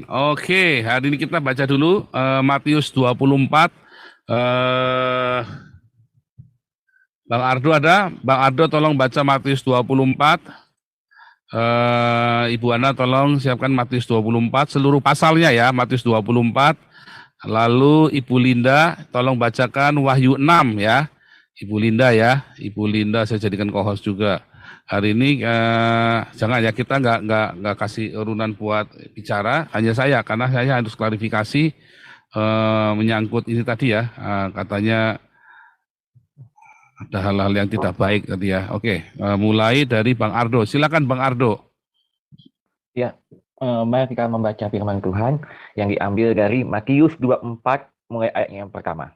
Oke, hari ini kita baca dulu Matius 24. Eh, Bang Ardo ada? Bang Ardo tolong baca Matius 24. Ibu Ana tolong siapkan Matius 24 seluruh pasalnya ya, Matius 24. Lalu Ibu Linda tolong bacakan Wahyu 6 ya. Ibu Linda ya, Ibu Linda saya jadikan co-host juga. Hari ini jangan ya, kita nggak kasih urunan buat bicara, hanya saya karena saya harus klarifikasi menyangkut ini tadi ya, katanya ada hal-hal yang tidak baik tadi ya. Oke, mulai dari Bang Ardo. Silakan Bang Ardo. Ya, mari kita membaca firman Tuhan yang diambil dari Matius 24 mulai ayatnya yang pertama.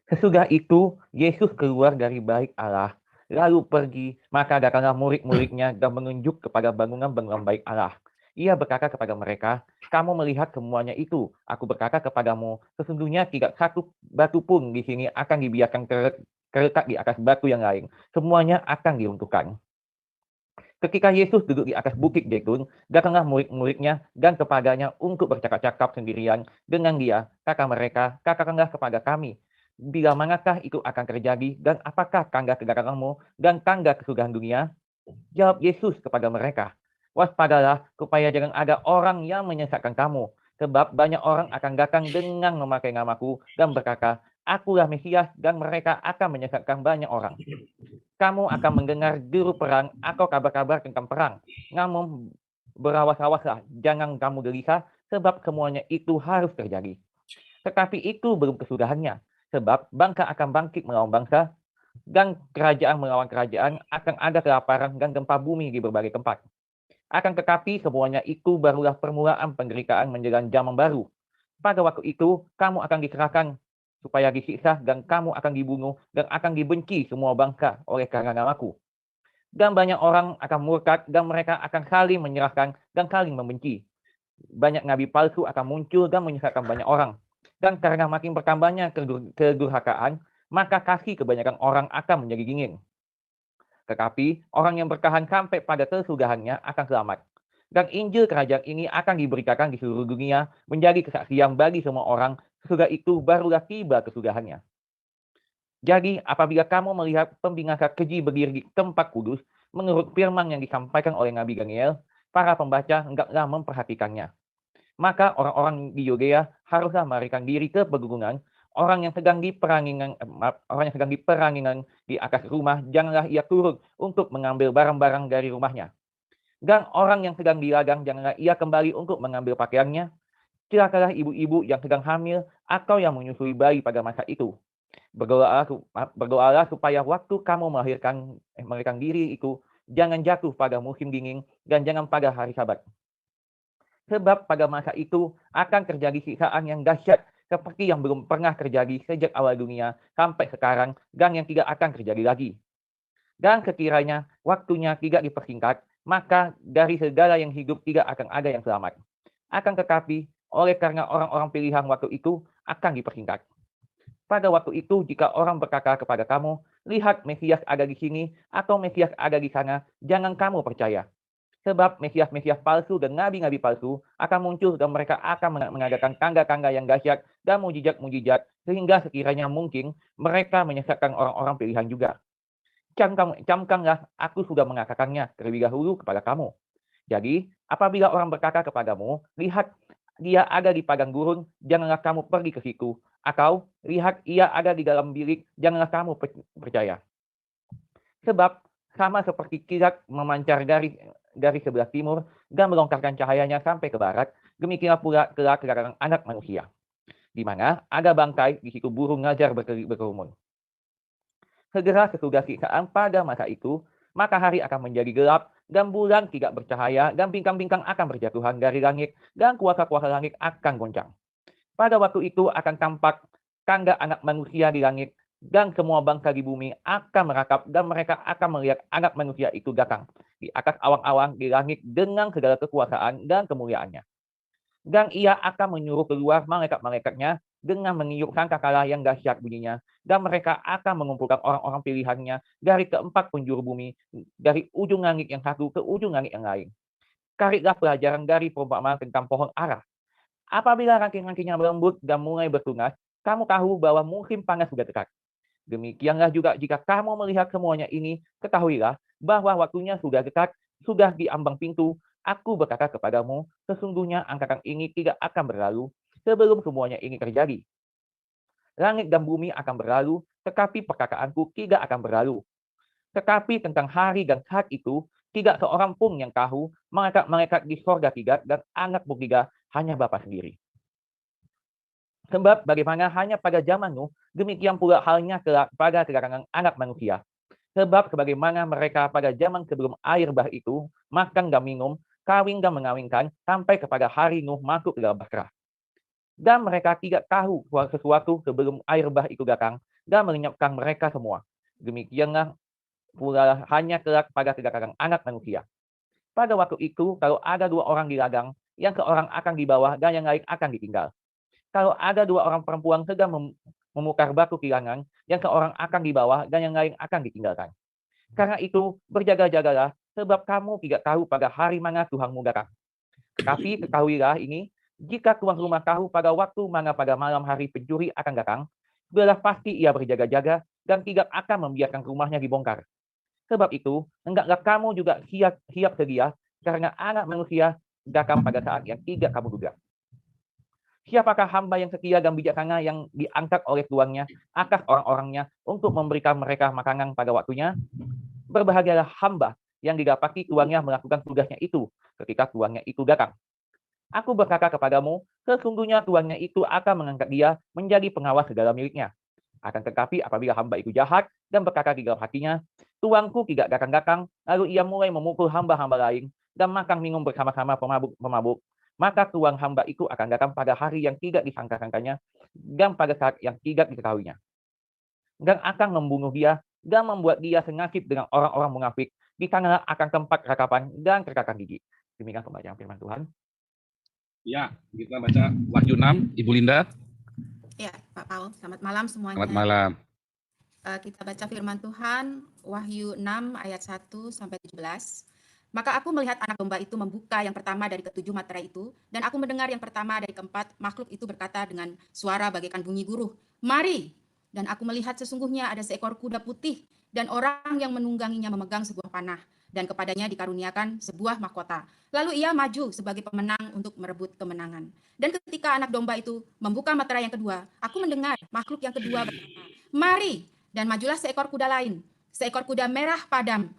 Sesudah itu, Yesus keluar dari bait Allah, lalu pergi, maka datanglah murid-muridnya dan menunjuk kepada bangunan-bangunan bait Allah. Ia berkata kepada mereka, kamu melihat semuanya itu. Aku berkata kepadamu, sesungguhnya tidak satu batu pun di sini akan dibiarkan terletak di atas batu yang lain. Semuanya akan diruntuhkan. Ketika Yesus duduk di atas bukit Zaitun, datanglah murid-muridnya dan kepadanya untuk bercakap-cakap sendirian dengan dia. Kata mereka, katakanlah kepada kami, bila manakah itu akan terjadi dan apakah tanda kedatanganmu dan tanda kesudahan dunia? Jawab Yesus kepada mereka, waspadalah supaya jangan ada orang yang menyesatkan kamu, sebab banyak orang akan datang dengan memakai namaku dan berkata, akulah Mesias, dan mereka akan menyesatkan banyak orang. Kamu akan mendengar deru perang atau kabar-kabar tentang perang. Namun berawas-awaslah, jangan kamu gelisah, sebab semuanya itu harus terjadi. Tetapi itu belum kesudahannya, sebab bangsa akan bangkit melawan bangsa, dan kerajaan melawan kerajaan, akan ada kelaparan dan gempa bumi di berbagai tempat. Akan tetapi semuanya itu barulah permulaan penderitaan menjelang zaman baru. Pada waktu itu, kamu akan diserahkan supaya disiksa, dan kamu akan dibunuh, dan akan dibenci semua bangsa oleh karena namaku. Dan banyak orang akan murtad, dan mereka akan saling menyerahkan dan saling membenci. Banyak nabi palsu akan muncul dan menyesatkan banyak orang. Dan karena makin bertambahnya kedurhakaan, maka kasih kebanyakan orang akan menjadi dingin. Tetapi orang yang bertahan sampai pada kesudahannya akan selamat. Dan Injil kerajaan ini akan diberitakan di seluruh dunia menjadi kesaksian bagi semua orang. Sesudah itu barulah tiba kesudahannya. Jadi apabila kamu melihat pembinasa keji berdiri di tempat kudus, menurut firman yang disampaikan oleh Nabi Daniel, para pembaca hendaklah memperhatikannya. Maka orang-orang di Yudea haruslah melarikan diri ke pegunungan. Orang yang sedang di perangingan di atas rumah, janganlah ia turun untuk mengambil barang-barang dari rumahnya. Dan orang yang sedang di ladang, janganlah ia kembali untuk mengambil pakaiannya. Celakalah ibu-ibu yang sedang hamil atau yang menyusui bayi pada masa itu. Berdoalah supaya waktu kamu melahirkan diri itu, jangan jatuh pada musim dingin dan jangan pada hari Sabat. Sebab pada masa itu akan terjadi siksaan yang dahsyat seperti yang belum pernah terjadi sejak awal dunia sampai sekarang, dan yang tidak akan terjadi lagi. Dan sekiranya waktunya tidak dipersingkat, maka dari segala yang hidup tidak akan ada yang selamat. Akan tetapi, oleh karena orang-orang pilihan waktu itu akan dipersingkat. Pada waktu itu, jika orang berkata kepada kamu, lihat Mesias ada di sini atau Mesias ada di sana, jangan kamu percaya. Sebab Mesias-Mesias palsu dan nabi-nabi palsu akan muncul, dan mereka akan mengadakan tanda-tanda yang dahsyat dan mujizat-mujizat, sehingga sekiranya mungkin mereka menyesatkan orang-orang pilihan juga. Camkanlah, aku sudah mengatakannya terlebih dahulu kepada kamu. Jadi, apabila orang berkata kepadamu, lihat dia ada di padang gurun, janganlah kamu pergi ke situ. Atau, lihat ia ada di dalam bilik, janganlah kamu percaya. Sebab, sama seperti kilat memancar dari sebelah timur dan melontarkan cahayanya sampai ke barat, demikianlah pula kelak kedatangan anak manusia, di mana ada bangkai, di situ burung ngajar berkerumun. Segera sesudah siksaan pada masa itu, matahari akan menjadi gelap, dan bulan tidak bercahaya, dan bintang-bintang akan berjatuhan dari langit, dan kuasa-kuasa langit akan goncang. Pada waktu itu akan tampak tanda anak manusia di langit, dan semua bangsa di bumi akan merakap, dan mereka akan melihat anak manusia itu datang di atas awan-awan di langit dengan segala kekuasaan dan kemuliaannya. Dan ia akan menyuruh keluar malaikat-malaikatnya dengan meniup sangkakala yang dahsyat bunyinya, dan mereka akan mengumpulkan orang-orang pilihannya dari keempat penjuru bumi, dari ujung langit yang satu ke ujung langit yang lain. Carilah pelajaran dari perumpamaan tentang pohon ara. Apabila ranting-rantingnya melembut dan mulai bertunas, kamu tahu bahwa musim panas sudah dekat. Demikianlah juga jika kamu melihat semuanya ini, ketahuilah bahwa waktunya sudah dekat, sudah di ambang pintu. Aku berkata kepadamu, sesungguhnya angkatan ini tidak akan berlalu sebelum semuanya ini terjadi. Langit dan bumi akan berlalu, tetapi perkataanku tidak akan berlalu. Tetapi tentang hari dan saat itu, tidak seorang pun yang tahu, malaikat-malaikat di sorga tidak, dan anak pun tidak, hanya Bapa sendiri. Sebab bagaimana hanya pada zaman Nuh, demikian pula halnya pada kedatangan anak manusia. Sebab sebagaimana mereka pada zaman sebelum air bah itu, makan dan minum, kawin dan mengawinkan, sampai kepada hari Nuh masuk ke dalam bahtera. Dan mereka tidak tahu sesuatu sebelum air bah itu datang, dan melenyapkan mereka semua. Demikianlah pula hanya kelak pada kedatangan anak manusia. Pada waktu itu, kalau ada 2 orang di ladang, yang seorang akan dibawa dan yang lain akan ditinggal. Kalau ada 2 orang perempuan sedang memukar batu kilangan, yang seorang akan dibawa dan yang lain akan ditinggalkan. Karena itu, berjaga-jagalah, sebab kamu tidak tahu pada hari mana Tuhanmu datang. Tetapi ketahuilah ini, jika tuan rumah tahu pada waktu mana pada malam hari pencuri akan datang, sudah pasti ia berjaga-jaga dan tidak akan membiarkan rumahnya dibongkar. Sebab itu, hendaklah kamu juga siap sedia, karena anak manusia datang pada saat yang tidak kamu duga. Siapakah hamba yang setia dan bijaksana yang diangkat oleh tuannya atas orang-orangnya untuk memberikan mereka makanan pada waktunya? Berbahagialah hamba yang didapati tuannya melakukan tugasnya itu ketika tuannya itu datang. Aku berkata kepadamu, sesungguhnya tuannya itu akan mengangkat dia menjadi pengawas segala miliknya. Akan tetapi apabila hamba itu jahat dan berkata di dalam hatinya, tuanku tidak datang-datang, lalu ia mulai memukul hamba-hamba lain dan makan minum bersama-sama pemabuk-pemabuk, maka tuan hamba itu akan datang pada hari yang tidak disangka-sangkanya dan pada saat yang tidak diketahuinya. Dan akan membunuh dia dan membuat dia senasib dengan orang-orang munafik di sana akan tempat rakapan dan kerkakan gigi. Demikian pembacaan firman Tuhan. Ya, kita baca Wahyu 6, Ibu Linda. Ya, Pak Paul, selamat malam semuanya. Selamat malam. Kita baca firman Tuhan, Wahyu 6 ayat 1 sampai 17. Maka aku melihat anak domba itu membuka yang pertama dari ketujuh materai itu, dan aku mendengar yang pertama dari keempat makhluk itu berkata dengan suara bagaikan bunyi guruh, "Mari!" Dan aku melihat sesungguhnya ada seekor kuda putih, dan orang yang menungganginya memegang sebuah panah, dan kepadanya dikaruniakan sebuah mahkota. Lalu ia maju sebagai pemenang untuk merebut kemenangan. Dan ketika anak domba itu membuka materai yang kedua, aku mendengar makhluk yang kedua berkata, "Mari!" Dan majulah seekor kuda lain, seekor kuda merah padam,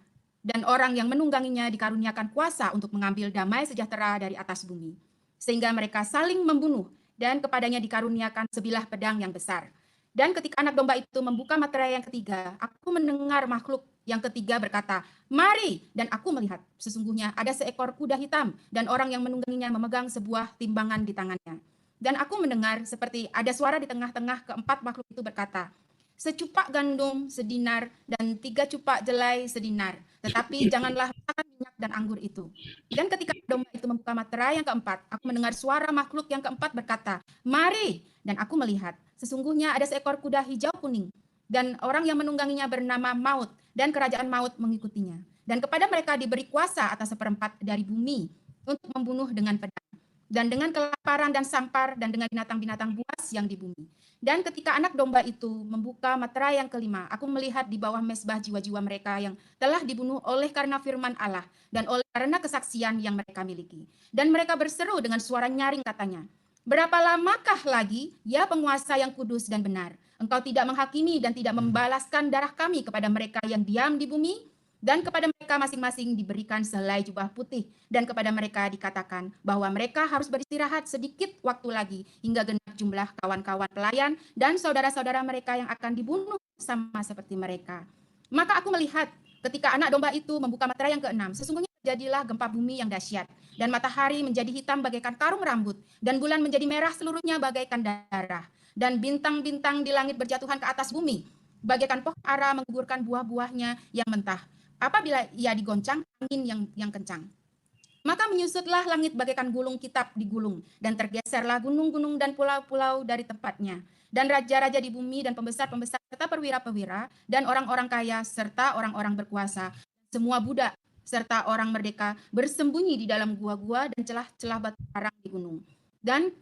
dan orang yang menungganginya dikaruniakan kuasa untuk mengambil damai sejahtera dari atas bumi. Sehingga mereka saling membunuh, dan kepadanya dikaruniakan sebilah pedang yang besar. Dan ketika anak domba itu membuka materai yang ketiga, aku mendengar makhluk yang ketiga berkata, "Mari!" Dan aku melihat sesungguhnya ada seekor kuda hitam, dan orang yang menungganginya memegang sebuah timbangan di tangannya. Dan aku mendengar seperti ada suara di tengah-tengah keempat makhluk itu berkata, "Secupak gandum sedinar dan 3 cupak jelai sedinar, tetapi janganlah makan minyak dan anggur itu." Dan ketika domba itu membuka materai yang keempat, aku mendengar suara makhluk yang keempat berkata, "Mari!" Dan aku melihat, sesungguhnya ada seekor kuda hijau kuning, dan orang yang menungganginya bernama Maut, dan kerajaan Maut mengikutinya. Dan kepada mereka diberi kuasa atas seperempat dari bumi untuk membunuh dengan pedang, dan dengan kelaparan dan sampar, dan dengan binatang-binatang buas yang di bumi. Dan ketika anak domba itu membuka materai yang kelima, aku melihat di bawah mezbah jiwa-jiwa mereka yang telah dibunuh oleh karena firman Allah dan oleh karena kesaksian yang mereka miliki. Dan mereka berseru dengan suara nyaring katanya, "Berapa lamakah lagi, ya penguasa yang kudus dan benar, engkau tidak menghakimi dan tidak membalaskan darah kami kepada mereka yang diam di bumi?" Dan kepada mereka masing-masing diberikan sehelai jubah putih, dan kepada mereka dikatakan bahwa mereka harus beristirahat sedikit waktu lagi hingga genap jumlah kawan-kawan pelayan dan saudara-saudara mereka yang akan dibunuh sama seperti mereka. Maka aku melihat ketika anak domba itu membuka materai yang keenam, sesungguhnya terjadilah gempa bumi yang dahsyat, dan matahari menjadi hitam bagaikan karung rambut, dan bulan menjadi merah seluruhnya bagaikan darah, dan bintang-bintang di langit berjatuhan ke atas bumi, bagaikan pohon ara menggugurkan buah-buahnya yang mentah apabila ia digoncang angin yang kencang. Maka menyusutlah langit bagaikan gulung kitab digulung, dan tergeserlah gunung-gunung dan pulau-pulau dari tempatnya. Dan raja-raja di bumi dan pembesar-pembesar serta perwira-perwira dan orang-orang kaya serta orang-orang berkuasa, semua budak serta orang merdeka bersembunyi di dalam gua-gua dan celah-celah batu karang di gunung. Dan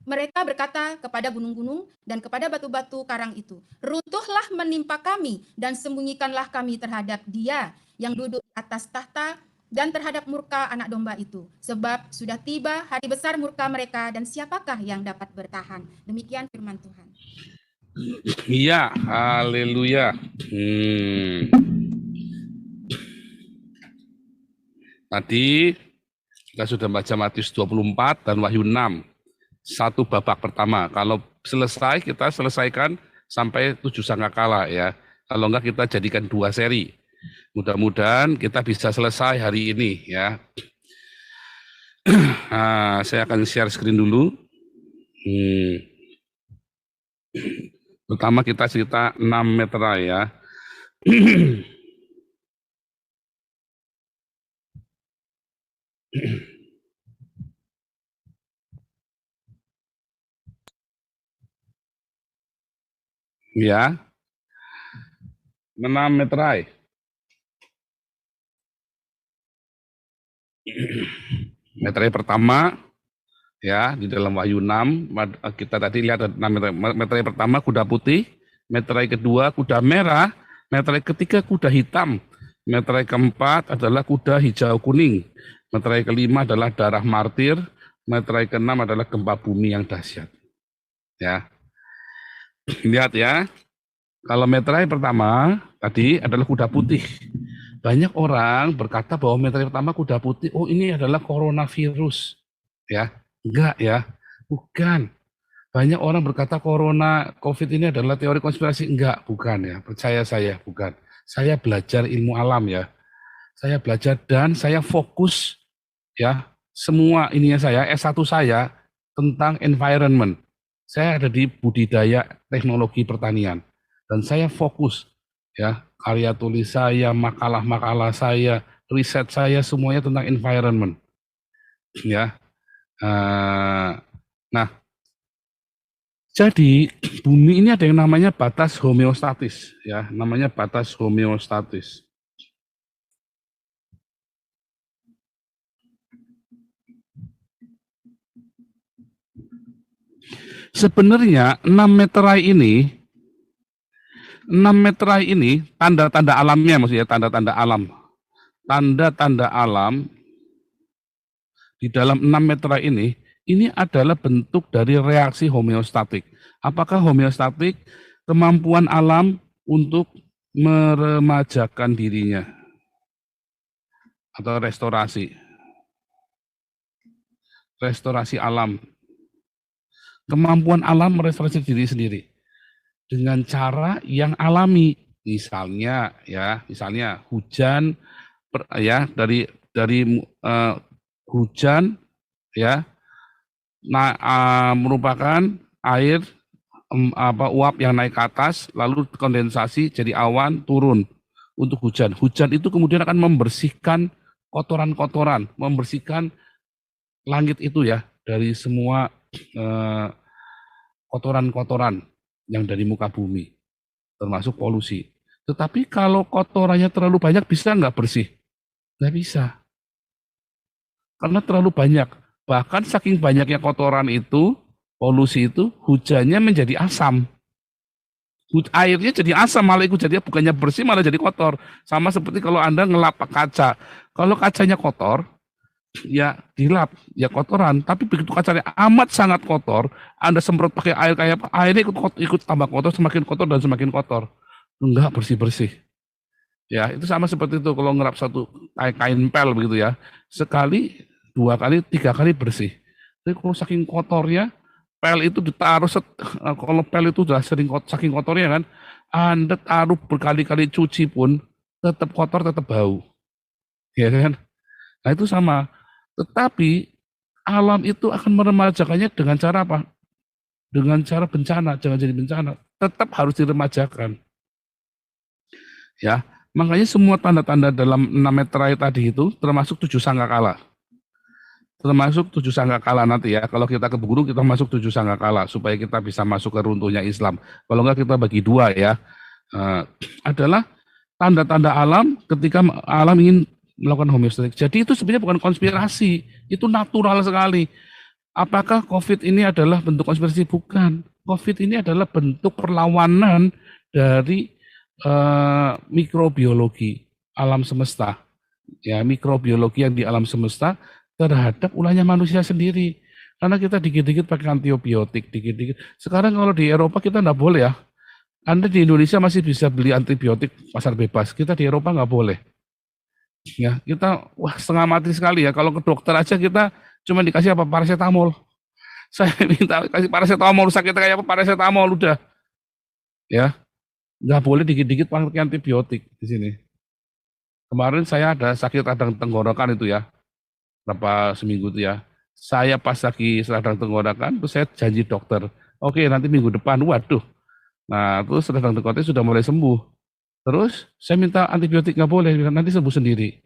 mereka berkata kepada gunung-gunung dan kepada batu-batu karang itu, "Runtuhlah menimpa kami dan sembunyikanlah kami terhadap Dia yang duduk di atas tahta dan terhadap murka anak domba itu. Sebab sudah tiba hari besar murka mereka dan siapakah yang dapat bertahan?" Demikian firman Tuhan. Iya, haleluya. Tadi kita sudah baca Matius 24 dan Wahyu 6. Satu babak pertama. Kalau selesai, kita selesaikan sampai 7 sangkakala ya. Kalau enggak kita jadikan 2 seri. Mudah-mudahan kita bisa selesai hari ini ya. Nah, saya akan share screen dulu. Pertama kita cerita 6 meterai ya. Ya. 6 meterai. Meterai pertama ya di dalam Wahyu 6 kita tadi lihat ada 6 meterai pertama kuda putih, meterai kedua kuda merah, meterai ketiga kuda hitam, meterai keempat adalah kuda hijau kuning, meterai kelima adalah darah martir, meterai keenam adalah gempa bumi yang dahsyat. Ya. Lihat ya. Kalau meterai pertama tadi adalah kuda putih. Banyak orang berkata bahwa meterai pertama kuda putih, oh ini adalah coronavirus. Ya, enggak ya, bukan. Banyak orang berkata COVID ini adalah teori konspirasi, enggak, bukan ya. Percaya saya, bukan. Saya belajar ilmu alam ya. Saya belajar dan saya fokus ya, semua ininya saya, S1 saya tentang environment. Saya ada di budidaya teknologi pertanian. Dan saya fokus ya, karya tulis saya, makalah-makalah saya, riset saya semuanya tentang environment. Ya. Nah, jadi bumi ini ada yang namanya batas homeostatis ya, namanya batas homeostatis. Sebenarnya 6 meterai ini tanda-tanda alamnya, maksudnya tanda-tanda alam. Tanda-tanda alam di dalam 6 meterai ini adalah bentuk dari reaksi homeostatik. Apakah homeostatik? Kemampuan alam untuk meremajakan dirinya atau restorasi. Restorasi alam. Kemampuan alam merestorasi diri sendiri dengan cara yang alami, misalnya hujan dari hujan ya, merupakan air uap yang naik ke atas lalu kondensasi jadi awan turun untuk hujan. Hujan itu kemudian akan membersihkan kotoran-kotoran, membersihkan langit itu ya dari semua kotoran-kotoran yang dari muka bumi, termasuk polusi. Tetapi kalau kotorannya terlalu banyak, bisa nggak bersih? Nggak bisa. Karena terlalu banyak. Bahkan saking banyaknya kotoran itu, polusi itu, hujannya menjadi asam. Airnya jadi asam, malah ikut jadi bukannya bersih, malah jadi kotor. Sama seperti kalau Anda ngelap kaca. Kalau kacanya kotor, ya dilap, ya kotoran. Tapi begitu kacanya amat sangat kotor, Anda semprot pakai air kayak apa, airnya ikut tambah kotor, semakin kotor dan semakin kotor. Enggak bersih-bersih. Ya, itu sama seperti itu kalau ngerap satu kain pel begitu ya. Sekali, 2 kali, 3 kali bersih. Tapi kalau saking kotornya, pel itu ditaruh, kalau pel itu sudah saking kotornya kan, Anda taruh berkali-kali cuci pun, tetap kotor, tetap bau. Ya kan? Nah itu sama. Tetapi alam itu akan meremajakannya dengan cara apa? Dengan cara bencana, jangan jadi bencana. Tetap harus diremajakan. Ya, makanya semua tanda-tanda dalam 6 meterai tadi itu termasuk 7 sangkakala. Termasuk 7 sangkakala nanti ya. Kalau kita ke gunung kita masuk 7 sangkakala supaya kita bisa masuk ke runtuhnya Islam. Kalau enggak kita bagi 2 ya. Adalah tanda-tanda alam ketika alam ingin melakukan homeostatik. Jadi itu sebenarnya bukan konspirasi, itu natural sekali. Apakah COVID ini adalah bentuk konspirasi? Bukan. COVID ini adalah bentuk perlawanan dari mikrobiologi alam semesta. Ya, mikrobiologi yang di alam semesta terhadap ulahnya manusia sendiri. Karena kita dikit-dikit pakai antibiotik, dikit-dikit. Sekarang kalau di Eropa kita nggak boleh ya. Anda di Indonesia masih bisa beli antibiotik pasar bebas. Kita di Eropa nggak boleh. Ya, kita setengah mati sekali ya. Kalau ke dokter aja kita cuma dikasih apa? Paracetamol. Saya minta kasih paracetamol, sakitnya kayak apa? Paracetamol udah. Ya, nggak boleh dikit-dikit pakai antibiotik di sini. Kemarin saya ada sakit radang tenggorokan itu ya, berapa seminggu itu ya. Saya pas lagi radang tenggorokan, terus saya janji dokter, oke nanti minggu depan, waduh. Nah terus radang tenggorokan sudah mulai sembuh. Terus saya minta antibiotik, nggak boleh, nanti sembuh sendiri.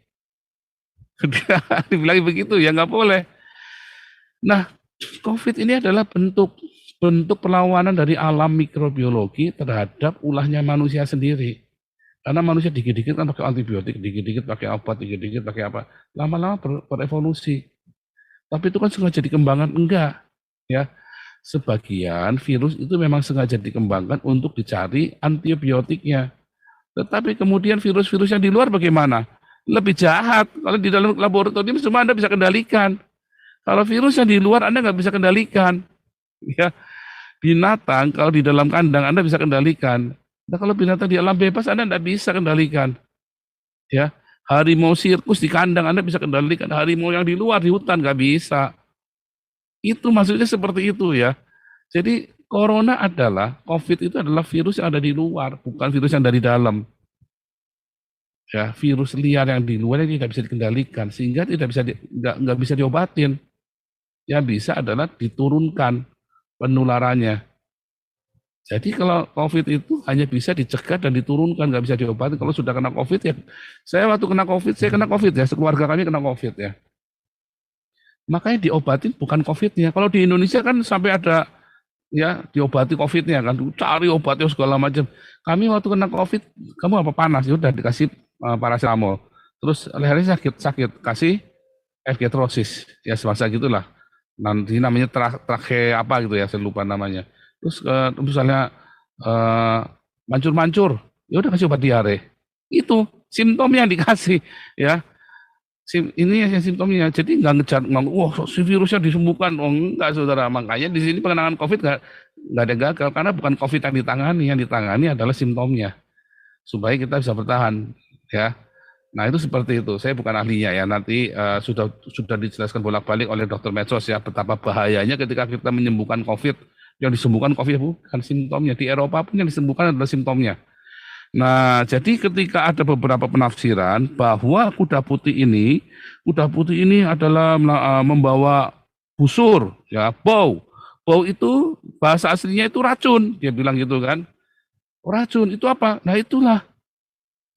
Dibilang begitu ya nggak boleh. Nah COVID ini adalah bentuk perlawanan dari alam mikrobiologi terhadap ulahnya manusia sendiri. Karena manusia dikit-dikit kan pakai antibiotik, dikit-dikit pakai obat, dikit-dikit pakai apa. Lama-lama berevolusi. Tapi itu kan sengaja dikembangkan? Enggak. Ya, sebagian virus itu memang sengaja dikembangkan untuk dicari antibiotiknya. Tetapi kemudian virus-virus yang di luar bagaimana? Lebih jahat. Kalau di dalam laboratorium semua Anda bisa kendalikan. Kalau virus yang di luar Anda nggak bisa kendalikan. Ya, binatang kalau di dalam kandang Anda bisa kendalikan. Nah, kalau binatang di alam bebas Anda tidak bisa kendalikan. Ya, harimau sirkus di kandang Anda bisa kendalikan, harimau yang di luar di hutan nggak bisa. Itu maksudnya seperti itu ya. Jadi corona adalah, COVID itu adalah virus yang ada di luar, bukan virus yang dari dalam. Ya, virus liar yang di luar yang tidak bisa dikendalikan, sehingga tidak bisa nggak bisa diobatin. Yang bisa adalah diturunkan penularannya. Jadi kalau COVID itu hanya bisa dicegah dan diturunkan, nggak bisa diobati. Kalau sudah kena COVID ya, saya waktu kena COVID, saya kena COVID ya, sekeluarga kami kena COVID ya. Makanya diobatin bukan COVID-nya. Kalau di Indonesia kan sampai ada ya diobati COVID-nya kan, cari obatnya segala macam. Kami waktu kena COVID, kamu apa panas? Ya udah dikasih paracetamol. Terus lehernya sakit, kasih efgetrosis, ya semacam gitulah. Nanti namanya trake apa gitu ya, saya lupa namanya. Terus misalnya mancur-mancur, ya udah kasih obat diare. Itu simptomnya yang dikasih, ya. Ini yang simptomnya. Jadi nggak ngejar, wah si virusnya disembuhkan, oh enggak saudara. Makanya di sini penanganan COVID nggak ada gagal karena bukan COVID yang ditangani adalah simptomnya supaya kita bisa bertahan, ya. Nah itu seperti itu. Saya bukan ahlinya ya. Nanti sudah dijelaskan bolak-balik oleh Dr. Medsos ya betapa bahayanya ketika kita menyembuhkan COVID. Yang disembuhkan COVID bukan simptomnya. Di Eropa pun yang disembuhkan adalah simptomnya. Nah, jadi ketika ada beberapa penafsiran bahwa kuda putih ini adalah membawa busur, ya, bau. Bau itu bahasa aslinya itu racun, dia bilang gitu kan. Racun itu apa? Nah, itulah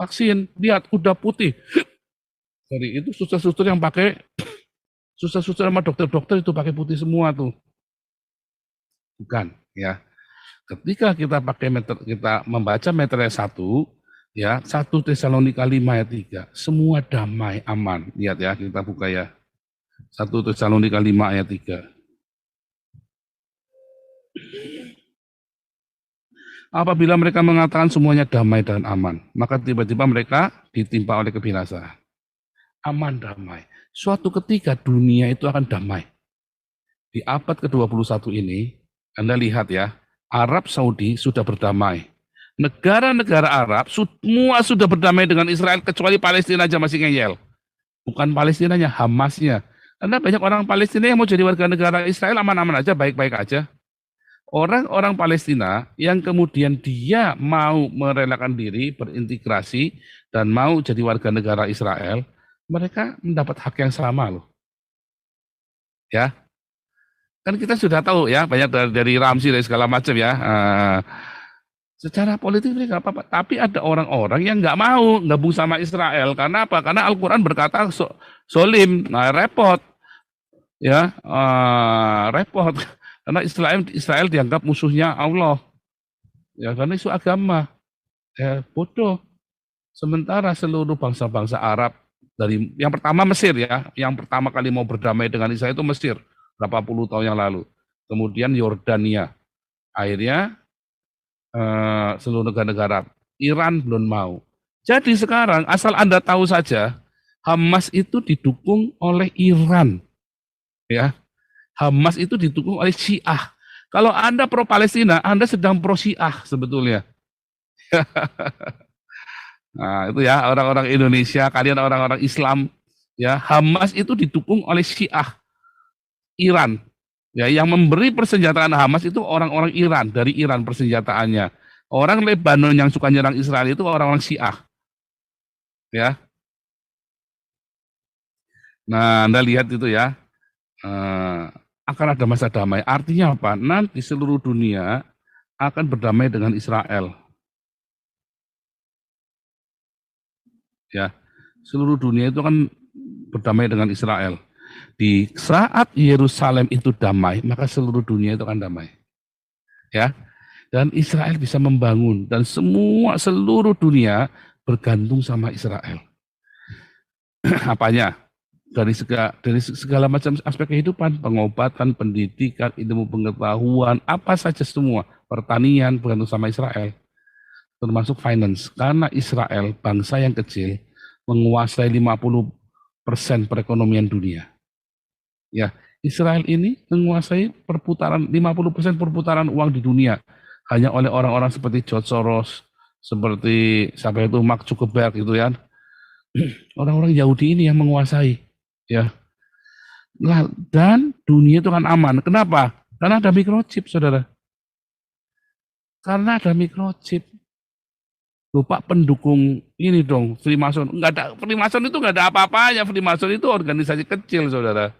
vaksin. Lihat kuda putih. Jadi itu suster-suster yang pakai, suster-suster sama dokter-dokter itu pakai putih semua tuh. Bukan, ya. Ketika kita membaca meter 1, ya, 1 Tesalonika 5 ayat 3, semua damai, aman. Lihat ya, kita buka ya. 1 Tesalonika 5 ayat 3. Apabila mereka mengatakan semuanya damai dan aman, maka tiba-tiba mereka ditimpa oleh kebinasaan. Aman, damai. Suatu ketika dunia itu akan damai. Di abad ke-21 ini, Anda lihat ya, Arab Saudi sudah berdamai. Negara-negara Arab semua sudah berdamai dengan Israel, kecuali Palestina aja masih ngeyel. Bukan Palestinanya, Hamasnya. Karena banyak orang Palestina yang mau jadi warga negara Israel aman-aman aja, baik-baik aja. Orang-orang Palestina yang kemudian dia mau merelakan diri, berintegrasi, dan mau jadi warga negara Israel, mereka mendapat hak yang sama loh. Ya, kan kita sudah tahu ya, banyak dari Ramsi dan segala macam ya. Secara politik mereka apa-apa, tapi ada orang-orang yang nggak mau gabung sama Israel. Karena apa? Karena Al-Quran berkata solim, nah repot. Ya, repot. Karena Israel dianggap musuhnya Allah. Ya, karena isu agama. Ya, bodoh. Sementara seluruh bangsa-bangsa Arab Dari yang pertama Mesir ya, yang pertama kali mau berdamai dengan Israel itu Mesir berapa puluh tahun yang lalu. Kemudian Yordania, akhirnya seluruh negara-negara. Iran belum mau. Jadi sekarang asal Anda tahu saja, Hamas itu didukung oleh Iran, ya. Hamas itu didukung oleh Syiah. Kalau Anda pro Palestina, Anda sedang pro Syiah sebetulnya. Nah, itu ya orang-orang Indonesia, kalian orang-orang Islam, ya. Hamas itu didukung oleh Syiah Iran. Ya, yang memberi persenjataan Hamas itu orang-orang Iran, dari Iran persenjataannya. Orang Lebanon yang suka nyerang Israel itu orang-orang Syiah. Ya. Nah, Anda lihat itu ya. Akan ada masa damai. Artinya apa? Nanti seluruh dunia akan berdamai dengan Israel. Ya. Seluruh dunia itu akan berdamai dengan Israel. Di saat Yerusalem itu damai, maka seluruh dunia itu akan damai. Ya. Dan Israel bisa membangun dan seluruh dunia bergantung sama Israel. Apanya? Dari segala macam aspek kehidupan, pengobatan, pendidikan, ilmu pengetahuan, apa saja semua, pertanian bergantung sama Israel. Termasuk finance, karena Israel, bangsa yang kecil, menguasai 50% perekonomian dunia. Ya, Israel ini menguasai 50% perputaran uang di dunia hanya oleh orang-orang seperti George Soros, seperti siapa itu Mark Zuckerberg gitu ya. Orang-orang Yahudi ini yang menguasai, ya. Nah, dan dunia itu kan aman. Kenapa? Karena ada microchip, saudara. Karena ada microchip. Lupa pendukung ini dong, Freemason. Enggak ada, Freemason itu enggak ada apa-apanya. Freemason itu organisasi kecil, saudara.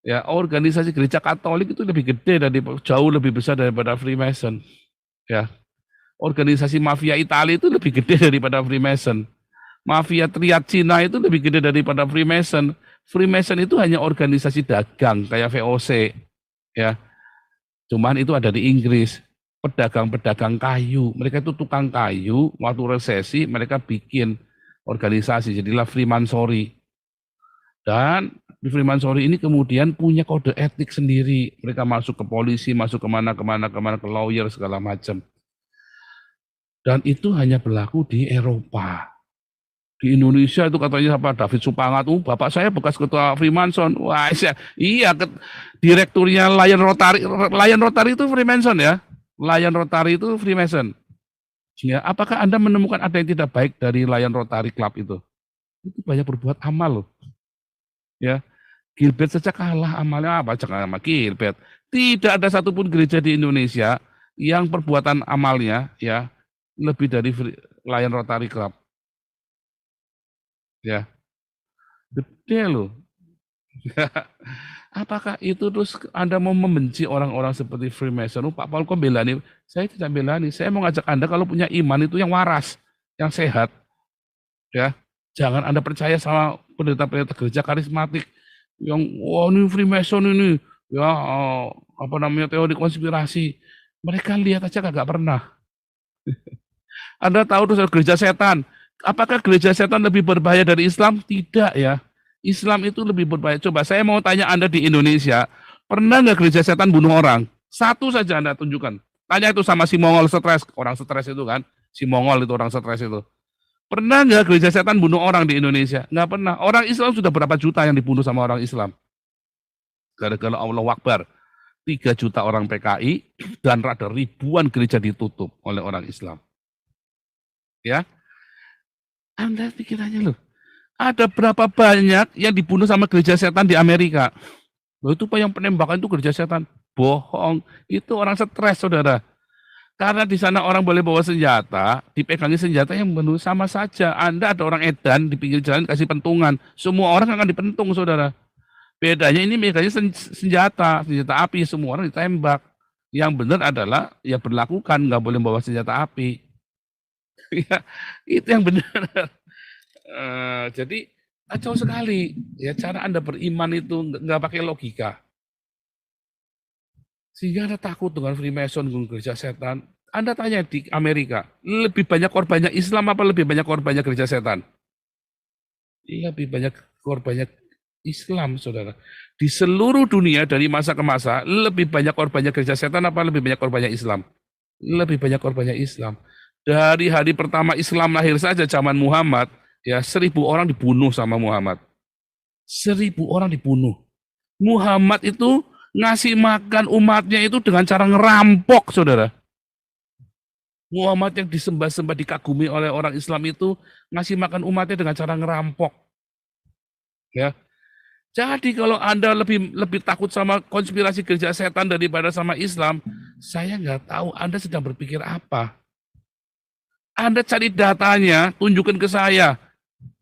Ya, organisasi gereja Katolik itu lebih gede jauh lebih besar daripada Freemason. Ya, organisasi mafia Italia itu lebih gede daripada Freemason. Mafia triad Cina itu lebih gede daripada Freemason. Freemason itu hanya organisasi dagang kayak VOC, ya. Cuman itu ada di Inggris. Pedagang-pedagang kayu, mereka itu tukang kayu. Waktu resesi mereka bikin organisasi, jadilah Freemasonry. Dan di Freemasonry ini kemudian punya kode etik sendiri. Mereka masuk ke polisi, masuk kemana, ke lawyer segala macam. Dan itu hanya berlaku di Eropa. Di Indonesia itu katanya apa, David Supangat, bapak saya bekas ketua Freemason. Wah, iya, direkturnya Lion Rotary itu Freemason ya. Lion Rotary itu Freemason. Sehingga apakah Anda menemukan ada yang tidak baik dari Lion Rotary Club itu? Itu banyak berbuat amal loh. Ya, Gilbert saja kalah amalnya, apa jangan sama Gilbert. Tidak ada satupun gereja di Indonesia yang perbuatan amalnya ya lebih dari Lion Rotary Club. Ya, gede loh. Apakah itu terus Anda mau membenci orang-orang seperti Freemason? Pak Paul kok belani? Saya tidak belani. Saya mau ngajak Anda kalau punya iman itu yang waras, yang sehat. Ya, jangan Anda percaya sama pendeta-pendeta gereja karismatik yang wah ini Freemason ini, ya apa namanya teori konspirasi. Mereka lihat aja kagak pernah. Anda tahu terus gereja setan. Apakah gereja setan lebih berbahaya dari Islam? Tidak ya. Islam itu lebih berbahaya. Coba saya mau tanya Anda di Indonesia, pernah nggak gereja setan bunuh orang? Satu saja Anda tunjukkan. Tanya itu sama si Mongol stres, orang stres itu kan. Si Mongol itu orang stres itu. Pernah nggak gereja setan bunuh orang di Indonesia? Nggak pernah. Orang Islam sudah berapa juta yang dibunuh sama orang Islam? Gara-gara Allah Akbar. 3 juta orang PKI dan ada ribuan gereja ditutup oleh orang Islam. Ya, Anda pikirannya loh. Ada berapa banyak yang dibunuh sama gereja setan di Amerika? Loh, itu yang penembakan itu gereja setan. Bohong. Itu orang stres, saudara. Karena di sana orang boleh bawa senjata, dipegangi senjata yang bunuh sama saja. Anda ada orang edan di pinggir jalan kasih pentungan. Semua orang akan dipentung, saudara. Bedanya ini meganya senjata api, semua orang ditembak. Yang benar adalah ya berlakukan, nggak boleh bawa senjata api. Ya, itu yang benar. Jadi kacau sekali. Ya cara Anda beriman itu nggak pakai logika. Sehingga Anda takut dengan Freemason, dengan gereja setan. Anda tanya di Amerika, lebih banyak korbannya Islam apa lebih banyak korbannya gereja setan? Lebih banyak korbannya Islam, saudara. Di seluruh dunia dari masa ke masa, lebih banyak korbannya gereja setan apa lebih banyak korbannya Islam? Lebih banyak korbannya Islam. Dari hari pertama Islam lahir saja zaman Muhammad, ya 1.000 orang dibunuh sama Muhammad. 1.000 orang dibunuh. Muhammad itu ngasih makan umatnya itu dengan cara ngerampok, saudara. Muhammad yang disembah-sembah dikagumi oleh orang Islam itu ngasih makan umatnya dengan cara ngerampok. Ya, jadi kalau Anda lebih takut sama konspirasi gereja setan daripada sama Islam, saya nggak tahu Anda sedang berpikir apa. Anda cari datanya, tunjukkan ke saya,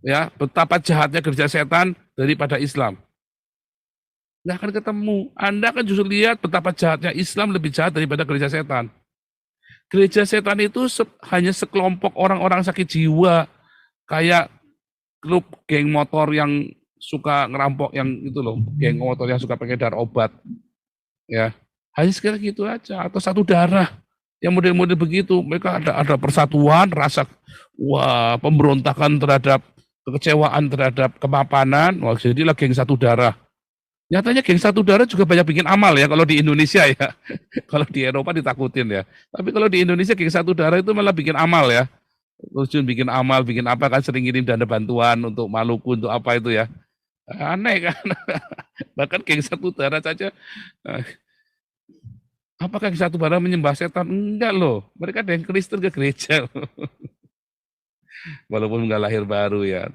ya betapa jahatnya gereja setan daripada Islam. Nggak akan ketemu. Anda akan justru lihat betapa jahatnya Islam lebih jahat daripada gereja setan. Gereja setan itu hanya sekelompok orang-orang sakit jiwa, kayak klub geng motor yang suka ngerampok yang itu loh, geng motor yang suka pengedar obat, ya hanya sekitar gitu aja, atau satu darah yang model-model begitu. Mereka ada persatuan rasa, wah pemberontakan terhadap kekecewaan terhadap kemapanan, wah jadilah geng satu darah. Nyatanya geng satu darah juga banyak bikin amal ya kalau di Indonesia ya. Kalau di Eropa ditakutin ya. Tapi kalau di Indonesia geng satu darah itu malah bikin amal ya. Terus bikin amal, bikin apa kan, sering ngirim dana bantuan untuk Maluku, untuk apa itu ya. Aneh kan. Bahkan geng satu darah saja. Apakah geng satu darah menyembah setan? Enggak loh. Mereka ada yang Kristen ke gereja. Walaupun enggak lahir baru ya.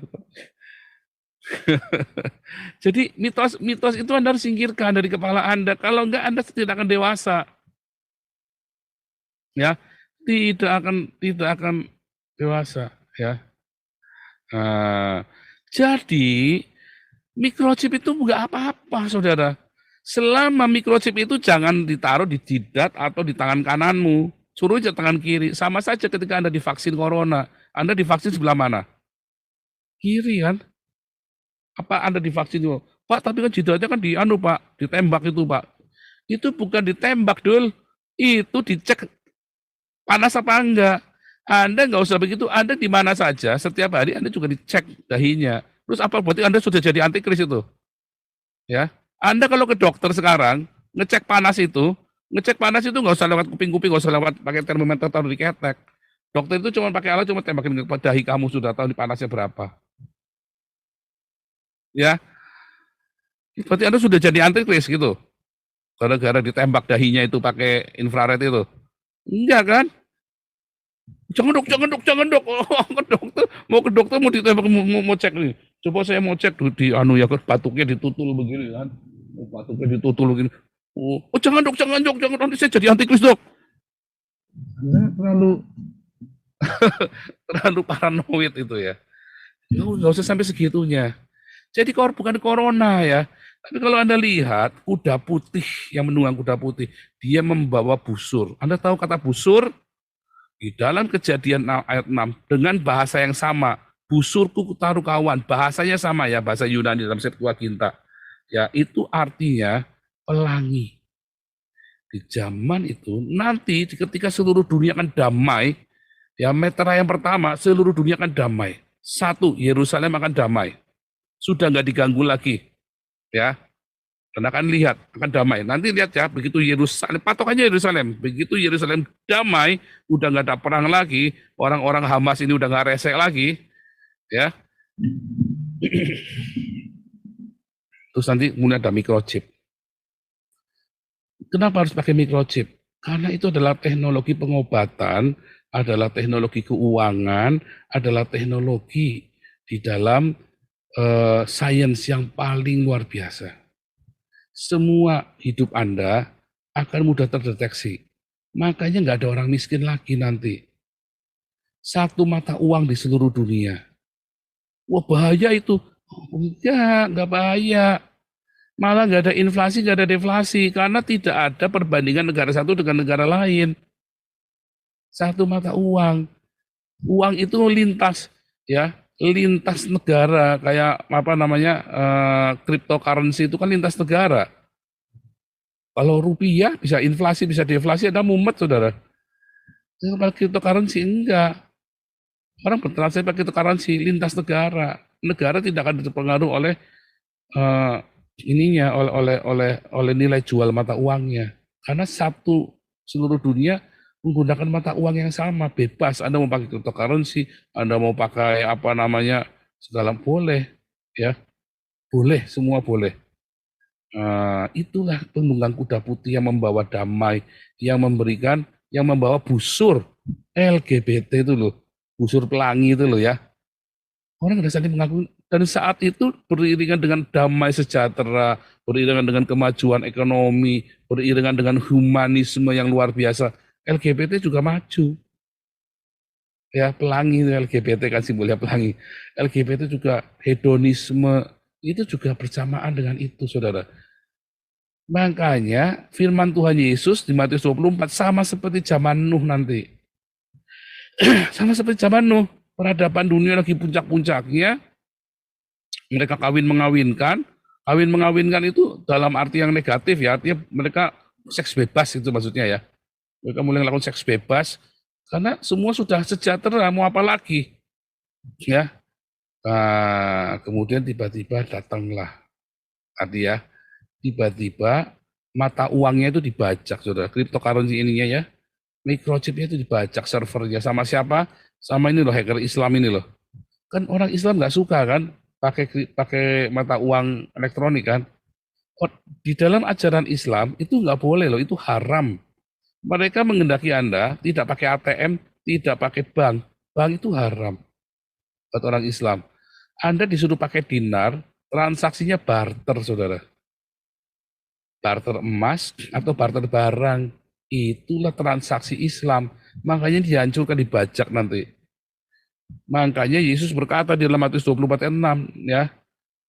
Jadi mitos itu Anda harus singkirkan dari kepala Anda. Kalau enggak Anda tidak akan dewasa. Ya, tidak akan dewasa ya. Jadi microchip itu enggak apa-apa, saudara. Selama microchip itu jangan ditaruh di jidat atau di tangan kananmu. Suruh aja tangan kiri. Sama saja ketika Anda divaksin corona. Anda divaksin sebelah mana? Kiri kan? Apa Anda divaksin itu? Pak, tapi kan jidatnya kan Pak, ditembak itu, Pak. Itu bukan ditembak, Dul. Itu dicek panas apa enggak. Anda nggak usah begitu. Anda di mana saja, setiap hari Anda juga dicek dahinya. Terus apa berarti Anda sudah jadi antikris itu? Ya. Anda kalau ke dokter sekarang, ngecek panas itu nggak usah lewat kuping-kuping, nggak usah lewat pakai termometer taruh di ketek. Dokter itu cuma pakai alat, cuma tembakin ke dahi kamu, sudah tahu di panasnya berapa. Ya, berarti Anda sudah jadi antikris gitu. Gara-gara ditembak dahinya itu pakai infrared itu. Enggak kan? Jangan dok. Oh, ke dokter mau ditembak, mau cek nih. Coba saya mau cek di ya batuknya ditutul begini kan. Batuknya ditutul begini. Oh jangan dok, nanti saya jadi antikris dok. Anda terlalu paranoid itu ya. Nggak usah sampai segitunya. Jadi bukan corona ya. Tapi kalau Anda lihat kuda putih yang menunggang kuda putih, dia membawa busur. Anda tahu kata busur? Di dalam Kejadian ayat 6 dengan bahasa yang sama, busurku kutaruh kawan, bahasanya sama ya, bahasa Yunani dalam Septuaginta. Ya, itu artinya pelangi. Di zaman itu nanti ketika seluruh dunia akan damai, ya meteora yang pertama seluruh dunia akan damai. Satu, Yerusalem akan damai. Sudah nggak diganggu lagi, ya. Dan akan lihat, akan damai. Nanti lihat ya, begitu Yerusalem, patokannya Yerusalem. Begitu Yerusalem damai, udah nggak ada perang lagi, orang-orang Hamas ini udah nggak resek lagi, ya. Terus nanti mulai ada microchip. Kenapa harus pakai microchip? Karena itu adalah teknologi pengobatan, adalah teknologi keuangan, adalah teknologi di dalam sains yang paling luar biasa. Semua hidup Anda akan mudah terdeteksi. Makanya nggak ada orang miskin lagi nanti. Satu mata uang di seluruh dunia. Wah bahaya itu. Enggak bahaya. Malah nggak ada inflasi, nggak ada deflasi. Karena tidak ada perbandingan negara satu dengan negara lain. Satu mata uang. Uang itu lintas, ya, lintas negara, kayak apa namanya, cryptocurrency itu kan lintas negara. Kalau rupiah bisa inflasi, bisa deflasi, ada mumet, saudara. Kalau cryptocurrency enggak. Orang bertransaksi pakai currency lintas negara. Negara tidak akan terpengaruh oleh eh, ininya, oleh nilai jual mata uangnya. Karena satu seluruh dunia menggunakan mata uang yang sama, bebas. Anda mau pakai cryptocurrency, Anda mau pakai apa namanya, segala boleh, ya, boleh, semua boleh. Itulah penunggang kuda putih yang membawa damai, yang membawa busur LGBT itu loh, busur pelangi itu loh ya. Orang sudah saling mengakui, dan saat itu beriringan dengan damai sejahtera, beriringan dengan kemajuan ekonomi, beriringan dengan humanisme yang luar biasa. LGBT juga maju. Ya, pelangi itu LGBT kan simbolnya pelangi. LGBT juga hedonisme, itu juga bersamaan dengan itu, saudara. Makanya firman Tuhan Yesus di Matius 24 sama seperti zaman Nuh nanti. Sama seperti zaman Nuh. Peradaban dunia lagi puncak-puncaknya. Mereka kawin-mengawinkan. Kawin-mengawinkan itu dalam arti yang negatif ya. Artinya mereka seks bebas itu maksudnya ya. Mereka mulai melakukan seks bebas. Karena semua sudah sejahtera, mau apa lagi? Ya. Nah, kemudian tiba-tiba datanglah. Tadi ya. Tiba-tiba mata uangnya itu dibajak, saudara. Cryptocurrency ininya ya. Microchipnya itu dibajak servernya. Sama siapa? Sama ini loh, hacker Islam ini loh. Kan orang Islam nggak suka kan pakai mata uang elektronik kan. Di dalam ajaran Islam itu nggak boleh loh, itu haram. Mereka menghendaki Anda tidak pakai ATM, tidak pakai bank. Bank itu haram buat orang Islam. Anda disuruh pakai dinar, transaksinya barter, saudara. Barter emas atau barter barang. Itulah transaksi Islam. Makanya dihancurkan, dibajak nanti. Makanya Yesus berkata di dalam Matius 24 ayat 6, ya,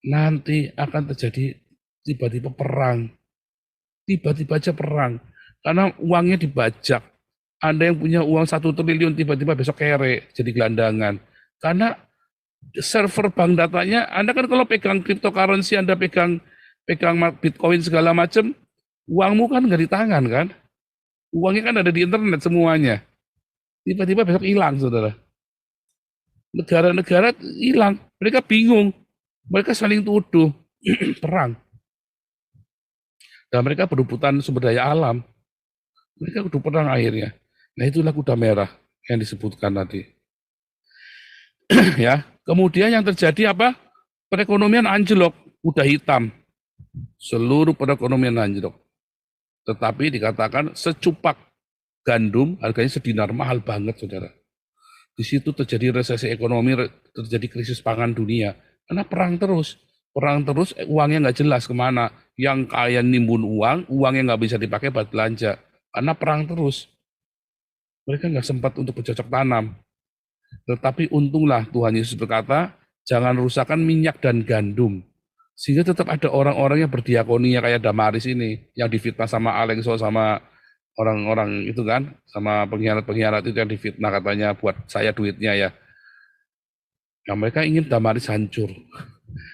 nanti akan terjadi tiba-tiba perang. Tiba-tiba aja perang. Karena uangnya dibajak. Anda yang punya uang 1 triliun tiba-tiba besok kere, jadi gelandangan. Karena server bank datanya, Anda kan kalau pegang cryptocurrency, Anda pegang Bitcoin segala macam, uangmu kan nggak di tangan kan? Uangnya kan ada di internet semuanya. Tiba-tiba besok hilang, saudara. Negara-negara hilang, mereka bingung, mereka saling tuduh, perang. Dan mereka berebutan sumber daya alam. Mereka udah perang akhirnya. Nah itulah kuda merah yang disebutkan tadi. Ya, kemudian yang terjadi apa? Perekonomian anjlok, kuda hitam. Seluruh perekonomian anjlok. Tetapi dikatakan secupak gandum harganya sedinar, mahal banget, saudara. Di situ terjadi resesi ekonomi, terjadi krisis pangan dunia. Karena perang terus, uangnya nggak jelas kemana. Yang kaya nimbun uang, uangnya nggak bisa dipakai buat belanja. Karena perang terus. Mereka nggak sempat untuk bercocok tanam. Tetapi untunglah Tuhan Yesus berkata, jangan rusakkan minyak dan gandum. Sehingga tetap ada orang-orang yang berdiakonia kayak Damaris ini, yang difitnah sama Alengso, sama orang-orang itu kan, sama pengkhianat-pengkhianat itu yang difitnah katanya buat saya duitnya ya. Nah mereka ingin Damaris hancur.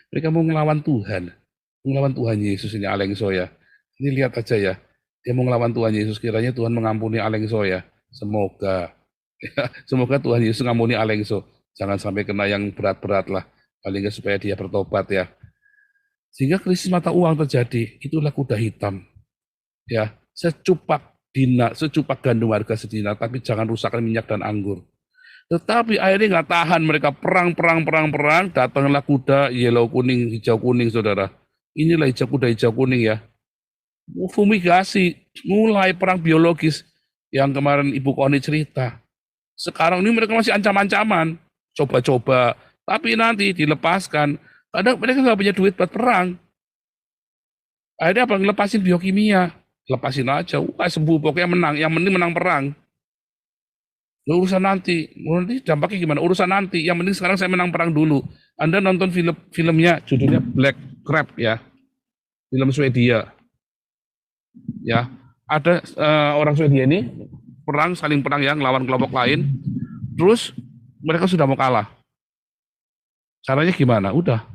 Mereka mau ngelawan Tuhan. Melawan Tuhan Yesus ini Alengso ya. Ini lihat aja ya. Dia mau ngelawan Tuhan Yesus, kiranya Tuhan mengampuni Alengso ya. Semoga. Semoga Tuhan Yesus mengampuni Alengso. Jangan sampai kena yang berat-berat lah. Paling nggak supaya dia bertobat ya. Sehingga krisis mata uang terjadi. Itulah kuda hitam. Ya, secupak gandum harga sedinar, tapi jangan rusakkan minyak dan anggur. Tetapi akhirnya nggak tahan, mereka perang, datanglah kuda yellow kuning, hijau kuning, saudara. Inilah kuda hijau kuning ya. Fumigasi, mulai perang biologis yang kemarin Ibu Koni cerita. Sekarang ini mereka masih ancam-ancaman, coba-coba, tapi nanti dilepaskan. Kadang mereka nggak punya duit buat perang. Akhirnya apa? Ngelepasin biokimia. Lepasin aja, wah sembuh, pokoknya menang. Yang penting menang perang. Urusan nanti dampaknya gimana? Urusan nanti. Yang penting sekarang saya menang perang dulu. Anda nonton filmnya, judulnya Black Crab ya, film Swedia. Ya, ada orang Swedia ini saling perang ya, ngelawan kelompok lain. Terus mereka sudah mau kalah. Caranya gimana? Udah,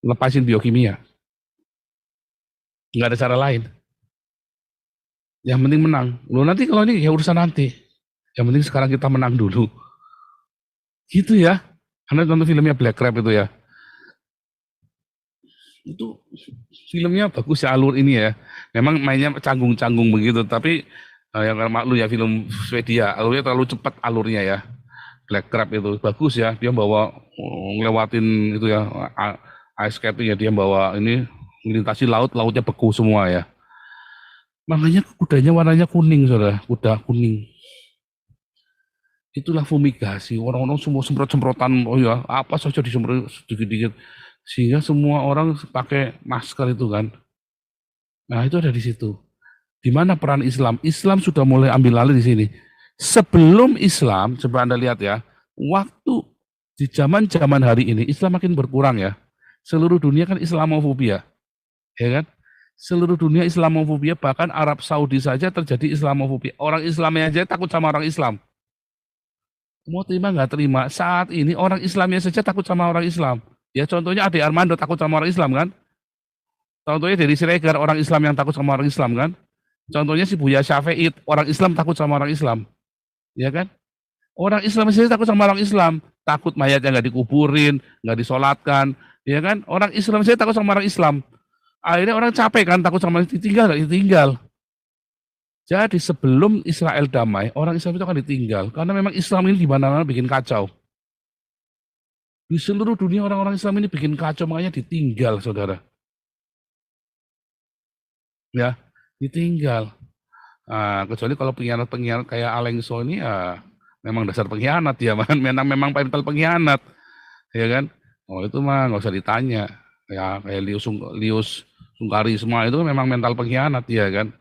lepasin biokimia. Nggak ada cara lain. Yang penting menang. Nanti kalau ini ya urusan nanti. Yang penting sekarang kita menang dulu. Gitu ya. Anda nonton filmnya Black Crab itu ya. Itu filmnya bagus ya, alur ini ya. Memang mainnya canggung-canggung begitu, tapi yang maklum ya film Swedia, alurnya terlalu cepat alurnya ya. Black Crab itu bagus ya, dia bawa ngelewatin itu ya, ice skating ya, dia bawa ini melintasi laut, lautnya beku semua ya. Makanya kudanya warnanya kuning, saudara, kuda kuning. Itulah fumigasi, orang-orang semua semprot-semprotan, oh ya, apa saja disemprot sedikit-sedikit, sehingga semua orang pakai masker itu kan. Nah itu ada di situ. Di mana peran Islam? Islam sudah mulai ambil alih di sini. Sebelum Islam, coba Anda lihat ya, waktu di zaman-zaman hari ini Islam makin berkurang ya. Seluruh dunia kan Islamofobia, ya kan? Seluruh dunia Islamofobia, bahkan Arab Saudi saja terjadi Islamofobia. Orang Islamnya aja takut sama orang Islam. Mau terima nggak terima, saat ini orang Islamnya saja takut sama orang Islam. Ya contohnya Ade Armando takut sama orang Islam kan? Contohnya dari Siregar, orang Islam yang takut sama orang Islam kan? Contohnya si Buya Syafi'id, orang Islam takut sama orang Islam. Ya kan? Orang Islam saja takut sama orang Islam. Takut mayatnya nggak dikuburin, nggak disolatkan. Ya kan? Orang Islam saja takut sama orang Islam. Akhirnya orang capek kan, takut sama ditinggal, nggak ditinggal. Jadi sebelum Israel damai, orang Islam itu akan ditinggal. Karena memang Islam ini di mana-mana bikin kacau. Di seluruh dunia orang-orang Islam ini bikin kacau, makanya ditinggal, saudara. Ya, ditinggal. Kecuali kalau pengkhianat-pengkhianat kayak Alengso ini, ya memang dasar pengkhianat ya, memang mental pengkhianat, ya kan? Oh itu mah nggak usah ditanya. Ya kayak Lius Sungkari semua itu memang mental pengkhianat ya kan?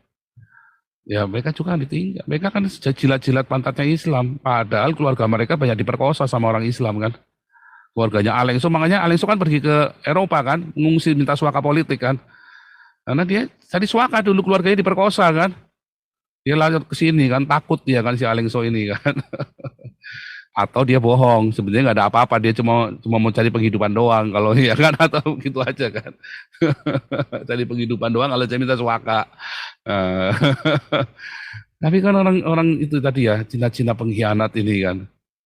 Ya mereka juga ditinggal. Mereka kan jilat-jilat pantatnya Islam. Padahal keluarga mereka banyak diperkosa sama orang Islam kan. Keluarganya Alengso, makanya Alengso kan pergi ke Eropa kan, mengungsi minta suaka politik kan. Karena dia tadi suaka dulu, keluarganya diperkosa kan. Dia lanjut ke sini kan, takut dia kan si Alengso ini kan. Atau dia bohong, sebenarnya nggak ada apa-apa, dia cuma mau cari penghidupan doang kalau ya kan, atau gitu aja kan. Cari penghidupan doang kalau saya minta suaka. Tapi kan orang-orang itu tadi ya, Cina-Cina pengkhianat ini kan.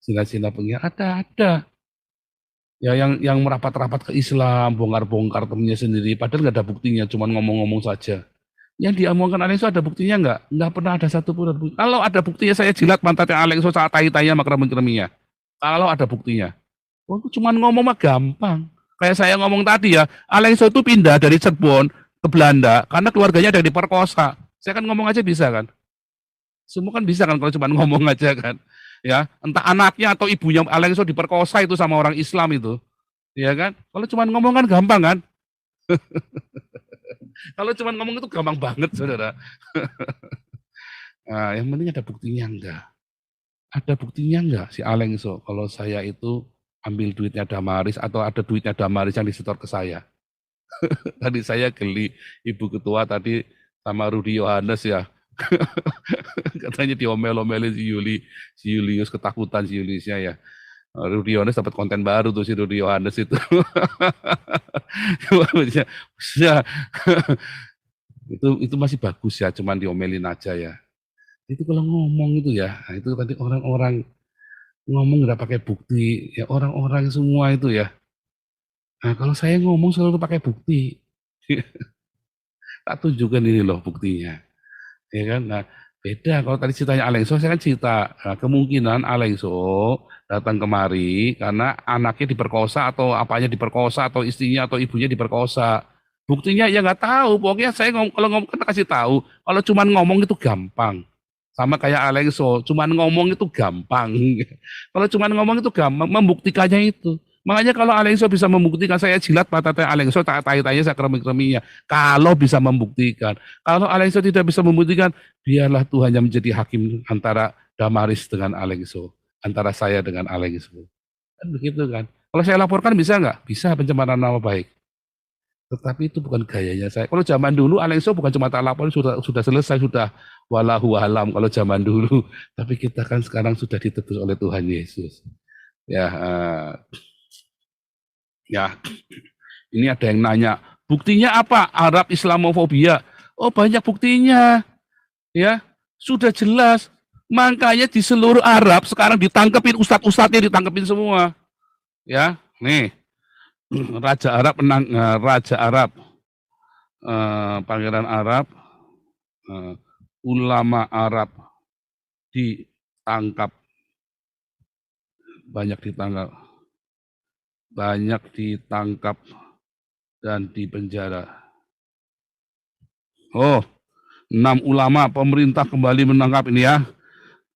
Cina-Cina pengkhianat ada. Ya yang merapat-rapat ke Islam, bongkar-bongkar temennya sendiri, padahal nggak ada buktinya, cuma ngomong-ngomong saja. Yang diomongkan Alengso ada buktinya nggak? Nggak pernah ada satupun. Kalau ada buktinya saya jilat pantatnya Alengso saat tai-tainya sama kremi-kreminya. Kalau ada buktinya. Oh, cuma ngomong mah gampang. Kayak saya ngomong tadi ya, Alengso itu pindah dari Cirebon ke Belanda karena keluarganya ada diperkosa. Saya kan ngomong aja bisa kan? Semua kan bisa kan kalau cuma ngomong aja kan? Ya, entah anaknya atau ibunya Alengso diperkosa itu sama orang Islam itu. Ya kan? Kalau cuma ngomong kan gampang kan? Kalau cuma ngomong itu gampang banget, saudara. Nah, yang penting ada buktinya enggak? Ada buktinya enggak si Alengso kalau saya itu ambil duitnya Damaris atau ada duitnya Damaris yang disetor ke saya? Tadi saya geli, Ibu Ketua tadi sama Rudi Yohanes ya. Katanya diomel-omelin si Julius ketakutan si Juliusnya ya. Rudi Yohanes dapat konten baru tuh si Rudi Yohanes itu. Ya, itu masih bagus ya, cuman diomelin aja ya. Itu kalau ngomong itu ya, nah itu tadi orang-orang ngomong nggak pakai bukti, ya orang-orang semua itu ya. Nah kalau saya ngomong selalu pakai bukti, tak tunjukkan ini loh buktinya, ya kan? Nah beda kalau tadi ceritanya Alengso, saya kan cerita nah, kemungkinan Alengso datang kemari karena anaknya diperkosa atau apanya diperkosa atau istrinya atau ibunya diperkosa. Buktinya ya nggak tahu, pokoknya saya kalau ngomong kan kasih tahu. Kalau cuma ngomong itu gampang. Sama kayak Alengso, cuma ngomong itu gampang. Kalau cuma ngomong itu gampang, membuktikannya itu. Makanya kalau Alengso bisa membuktikan, saya jilat pantatnya Alengso, tai-tainya saya kremi-kreminya. Kalau bisa membuktikan. Kalau Alengso tidak bisa membuktikan, biarlah Tuhan yang menjadi hakim antara Damaris dengan Alengso. Antara saya dengan Alengso. Kan begitu kan. Kalau saya laporkan bisa nggak? Bisa, pencemaran nama baik. Tetapi itu bukan gayanya saya. Kalau zaman dulu Alengso bukan cuma tak lapor, sudah selesai, sudah walahu alam kalau zaman dulu. Tapi kita kan sekarang sudah ditebus oleh Tuhan Yesus. Ya, ya. Ini ada yang nanya, buktinya apa? Arab Islamofobia. Oh banyak buktinya. Ya, sudah jelas. Makanya di seluruh Arab sekarang ditangkepin, ustadz-ustadznya ditangkepin semua. Ya, nih, Raja Arab Pangeran Arab, ulama Arab ditangkap, banyak ditangkap dan dipenjara. Oh, 6 ulama pemerintah kembali menangkap ini ya.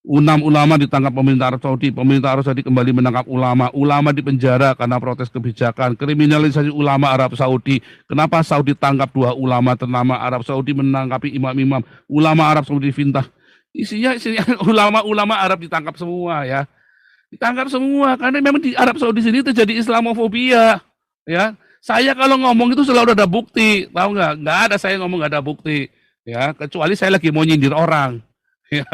6 ulama ditangkap pemerintah Arab Saudi. Pemerintah Arab Saudi kembali menangkap ulama. Ulama dipenjara karena protes kebijakan. Kriminalisasi ulama Arab Saudi. Kenapa Saudi tangkap 2 ulama ternama Arab Saudi menangkapi imam-imam. Ulama Arab Saudi fintah. Isinya ulama-ulama Arab ditangkap semua ya. Ditangkap semua karena memang di Arab Saudi sini terjadi Islamofobia. Ya, saya kalau ngomong itu selalu ada bukti, tahu nggak? Nggak ada saya ngomong nggak ada bukti, ya. Kecuali saya lagi mau nyindir orang, ya.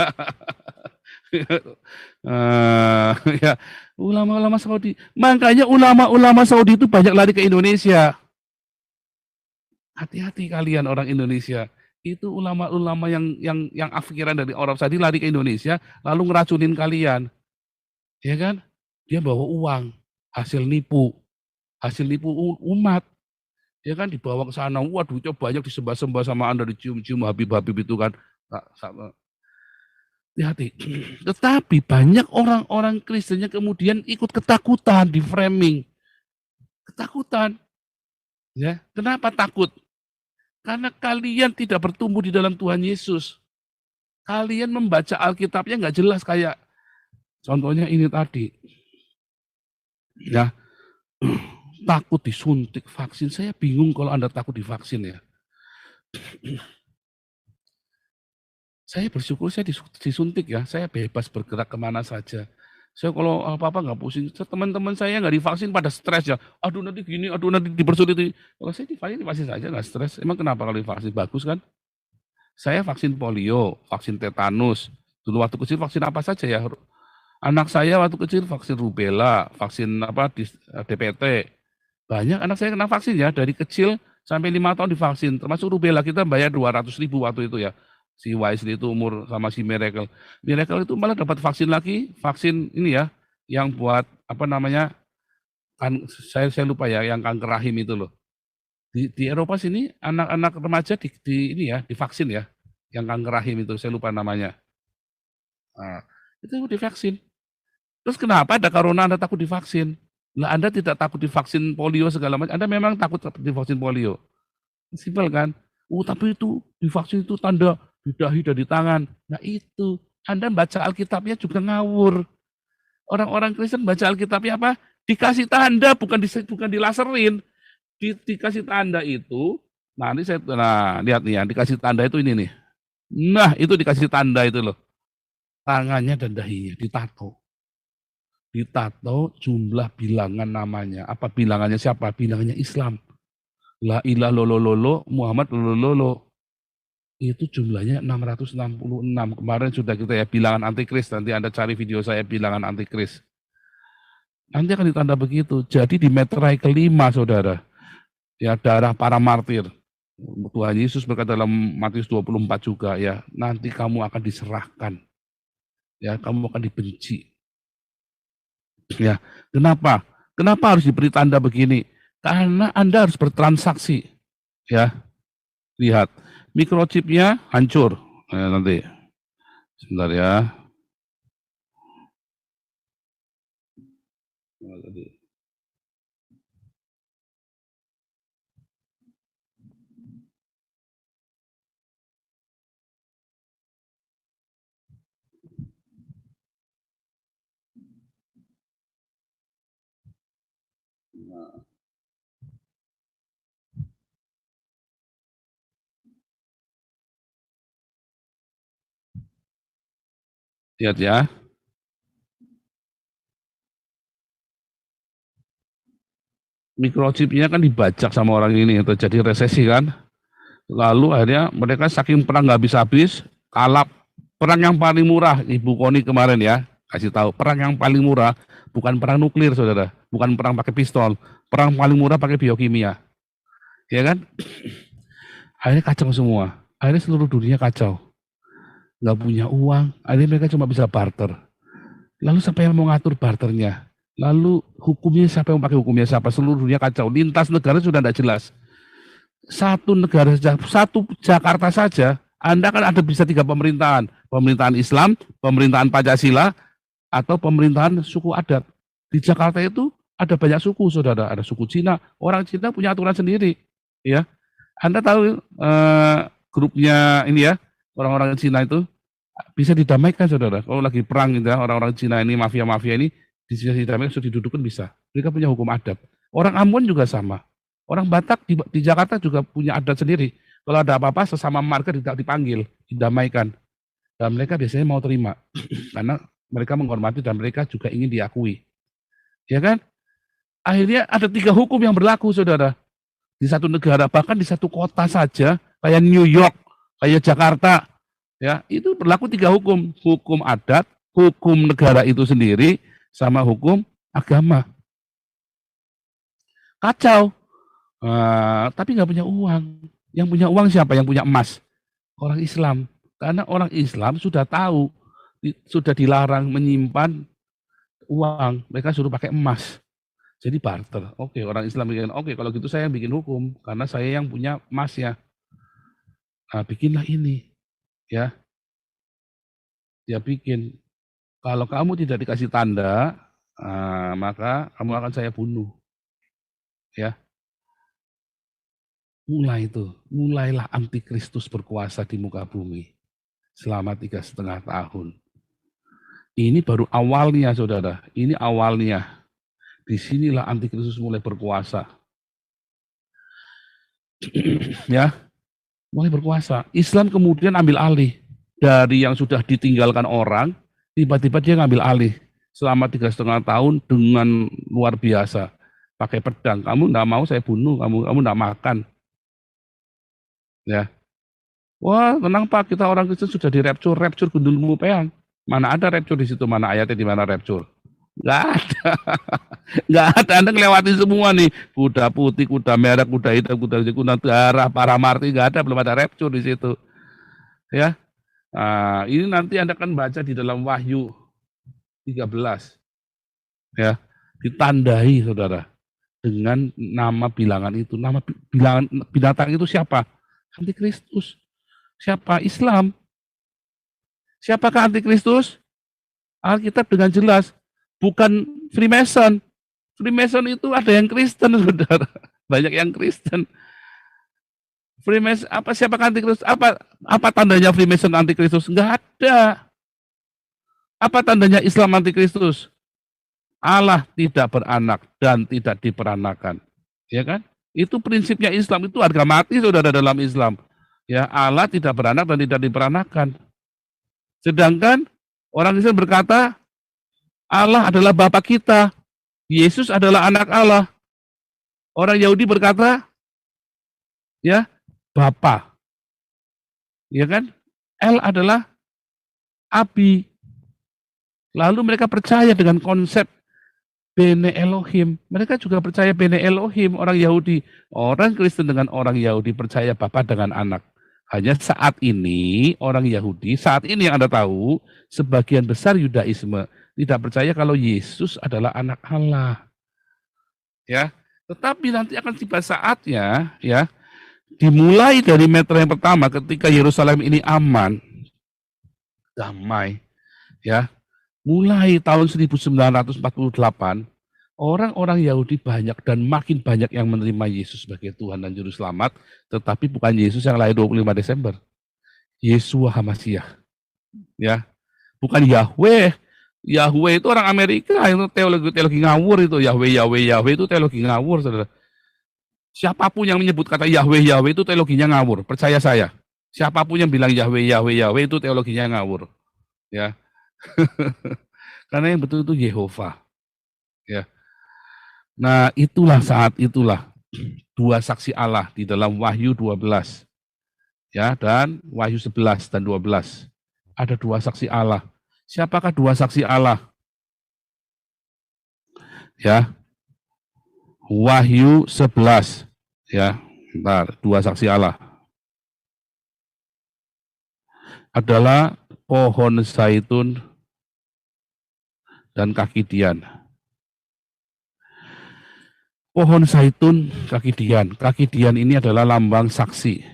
Ya, ulama-ulama Saudi. Makanya ulama-ulama Saudi itu banyak lari ke Indonesia. Hati-hati kalian orang Indonesia. Itu ulama-ulama yang afikiran dari Arab Saudi lari ke Indonesia, lalu ngeracunin kalian, ya kan? Dia bawa uang, hasil nipu umat, ya kan, dibawa ke sana, wah duitnya banyak, disembah-sembah sama Anda, dicium-cium Habib-Habib itu kan. Hati-hati. Tetapi banyak orang-orang Kristennya kemudian ikut ketakutan, di framing. Ketakutan. Ya, kenapa takut? Karena kalian tidak bertumbuh di dalam Tuhan Yesus. Kalian membaca Alkitabnya nggak jelas, kayak contohnya ini tadi. Ya. Takut disuntik vaksin. Saya bingung kalau Anda takut divaksin ya. Saya bersyukur saya disuntik ya. Saya bebas bergerak kemana saja. Saya kalau apa-apa nggak pusing. Teman-teman saya nggak divaksin pada stres ya. Aduh nanti gini, aduh nanti dipersulit. Kalau saya divaksin saja nggak stres. Emang kenapa kalau divaksin? Bagus kan? Saya vaksin polio, vaksin tetanus. Dulu waktu kecil vaksin apa saja ya. Anak saya waktu kecil vaksin rubella, vaksin DPT. Banyak anak saya kena vaksin ya, dari kecil sampai 5 tahun divaksin, termasuk rubella kita bayar 200.000 waktu itu ya. Si Wisely itu umur sama si Miracle. Miracle itu malah dapat vaksin lagi, vaksin ini ya, yang buat apa namanya, kan saya lupa ya, yang kanker rahim itu loh. Di Eropa sini anak-anak remaja ini ya, divaksin ya, yang kanker rahim itu, saya lupa namanya. Nah, itu divaksin. Terus kenapa ada corona Anda takut divaksin? Nah, Anda tidak takut divaksin polio segala macam, Anda memang takut divaksin polio. Simpel kan? Tapi itu divaksin itu tanda di dahi dan di tangan. Nah itu, Anda baca Alkitabnya juga ngawur. Orang-orang Kristen baca Alkitabnya apa? Dikasih tanda, bukan dilaserin. Dikasih tanda itu, nah lihat nih ya, dikasih tanda itu ini nih. Nah itu dikasih tanda itu loh. Tangannya dan dahinya ditato. Ditato jumlah bilangan namanya. Apa bilangannya siapa? Bilangannya Islam. La ilaha lolo Muhammad lolo. Itu jumlahnya 666. Kemarin sudah kita ya bilangan antikris. Nanti Anda cari video saya bilangan antikris. Nanti akan ditanda begitu. Jadi di meterai kelima saudara. Ya darah para martir. Tuhan Yesus berkata dalam Matius 24 juga ya. Nanti kamu akan diserahkan. Ya kamu akan dibenci. Ya, kenapa? Kenapa harus diberi tanda begini? Karena Anda harus bertransaksi. Ya, lihat, microchipnya hancur. Nanti, sebentar ya. Lihat ya. Microchipnya kan dibajak sama orang ini, terjadi resesi kan. Lalu akhirnya mereka saking perang nggak habis-habis, kalap. Perang yang paling murah, Ibu Koni kemarin ya, kasih tahu, perang yang paling murah bukan perang nuklir saudara, bukan perang pakai pistol, perang paling murah pakai biokimia. Ya kan? Akhirnya kacau semua, akhirnya seluruh dunia kacau. nggak punya uang, akhirnya mereka cuma bisa barter. Lalu siapa yang mau ngatur barternya? Lalu hukumnya siapa yang pakai hukumnya siapa? Seluruh dunia kacau, lintas negara sudah tidak jelas. Satu negara saja, satu Jakarta saja, Anda kan ada bisa 3 pemerintahan. Pemerintahan Islam, pemerintahan Pancasila, atau pemerintahan suku adat. Di Jakarta itu ada banyak suku, saudara. Ada suku Cina. Orang Cina punya aturan sendiri. Ya, Anda tahu grupnya ini ya, orang-orang Cina itu bisa didamaikan, saudara. Kalau lagi perang gitu ya, orang-orang Cina ini, mafia-mafia ini, bisa didamaikan, sudah didudukkan bisa. Mereka punya hukum adat. Orang Ambon juga sama. Orang Batak di Jakarta juga punya adat sendiri. Kalau ada apa-apa, sesama marga dipanggil, didamaikan. Dan mereka biasanya mau terima. Karena mereka menghormati dan mereka juga ingin diakui. Ya kan? Akhirnya ada 3 hukum yang berlaku, saudara. Di satu negara, bahkan di satu kota saja, kayak New York, kayak Jakarta, ya itu berlaku 3 hukum. Hukum adat, hukum negara itu sendiri, sama hukum agama. Kacau. Tapi nggak punya uang. Yang punya uang siapa? Yang punya emas. Orang Islam. Karena orang Islam sudah tahu, sudah dilarang menyimpan uang. Mereka suruh pakai emas. Jadi barter. Oke, orang Islam bikin, oke kalau gitu saya yang bikin hukum. Karena saya yang punya emasnya. Nah, bikinlah ini. Ya, dia bikin. Kalau kamu tidak dikasih tanda, maka kamu akan saya bunuh. Ya, mulailah antikristus berkuasa di muka bumi selama 3,5 tahun. Ini baru awalnya, saudara. Ini awalnya. Disinilah antikristus mulai berkuasa. Ya, mulai berkuasa. Islam kemudian ambil alih dari yang sudah ditinggalkan orang, tiba-tiba dia ngambil alih selama 3,5 tahun dengan luar biasa. Pakai pedang, kamu enggak mau saya bunuh, kamu enggak makan. Ya. Wah, tenang Pak, kita orang Kristen sudah rapture gundulmu peang. Mana ada rapture di situ, mana ayatnya di mana rapture? Enggak ada. Enggak ada, Anda ngelewatin semua nih. Kuda putih, kuda merah, kuda hitam, kuda darah, para martir, enggak ada, belum ada rapture di situ. Ya. Nah, ini nanti Anda akan baca di dalam Wahyu 13. Ya, ditandai, saudara, dengan nama bilangan itu. Nama bilangan binatang itu siapa? Antikristus. Siapa? Islam. Siapakah antikristus? Alkitab dengan jelas, bukan Freemason. Freemason itu ada yang Kristen, saudara. Banyak yang Kristen. Freemason apa? Siapakah antikristus? Apa tandanya Freemason antikristus? Enggak ada. Apa tandanya Islam antikristus? Allah tidak beranak dan tidak diperanakan. Ya kan? Itu prinsipnya Islam, itu harga mati, saudara, dalam Islam. Ya, Allah tidak beranak dan tidak diperanakan. Sedangkan orang Kristen berkata, Allah adalah Bapa kita, Yesus adalah anak Allah. Orang Yahudi berkata, ya, Bapa. Ya kan? El adalah Abi. Lalu mereka percaya dengan konsep Bene Elohim. Mereka juga percaya Bene Elohim, orang Yahudi. Orang Kristen dengan orang Yahudi percaya Bapa dengan anak. Hanya saat ini, orang Yahudi, saat ini yang Anda tahu, sebagian besar Yudaisme tidak percaya kalau Yesus adalah anak Allah. Ya, tetapi nanti akan tiba saatnya, ya, dimulai dari meter yang pertama ketika Yerusalem ini aman, damai, ya. Mulai tahun 1948, orang-orang Yahudi banyak dan makin banyak yang menerima Yesus sebagai Tuhan dan Juru Selamat, tetapi bukan Yesus yang lahir 25 Desember. Yeshua HaMashiach. Ya. Bukan Yahweh. Yahweh itu orang Amerika, itu teologi ngawur itu. Yahweh itu teologi ngawur, saudara. Siapapun yang menyebut kata Yahweh itu teologinya ngawur. Percaya saya. Siapapun yang bilang Yahweh itu teologinya ngawur. Ya. Karena yang betul itu Yehova. Ya. Nah, saat itulah 2 saksi Allah di dalam Wahyu 12. Ya, dan Wahyu 11 dan 12. Ada 2 saksi Allah. Siapakah 2 saksi Allah? Ya. Wahyu 11. Ya, bentar, 2 saksi Allah. Adalah pohon zaitun, dan kaki dian. Pohon zaitun, kaki dian. Kaki dian ini adalah lambang saksi.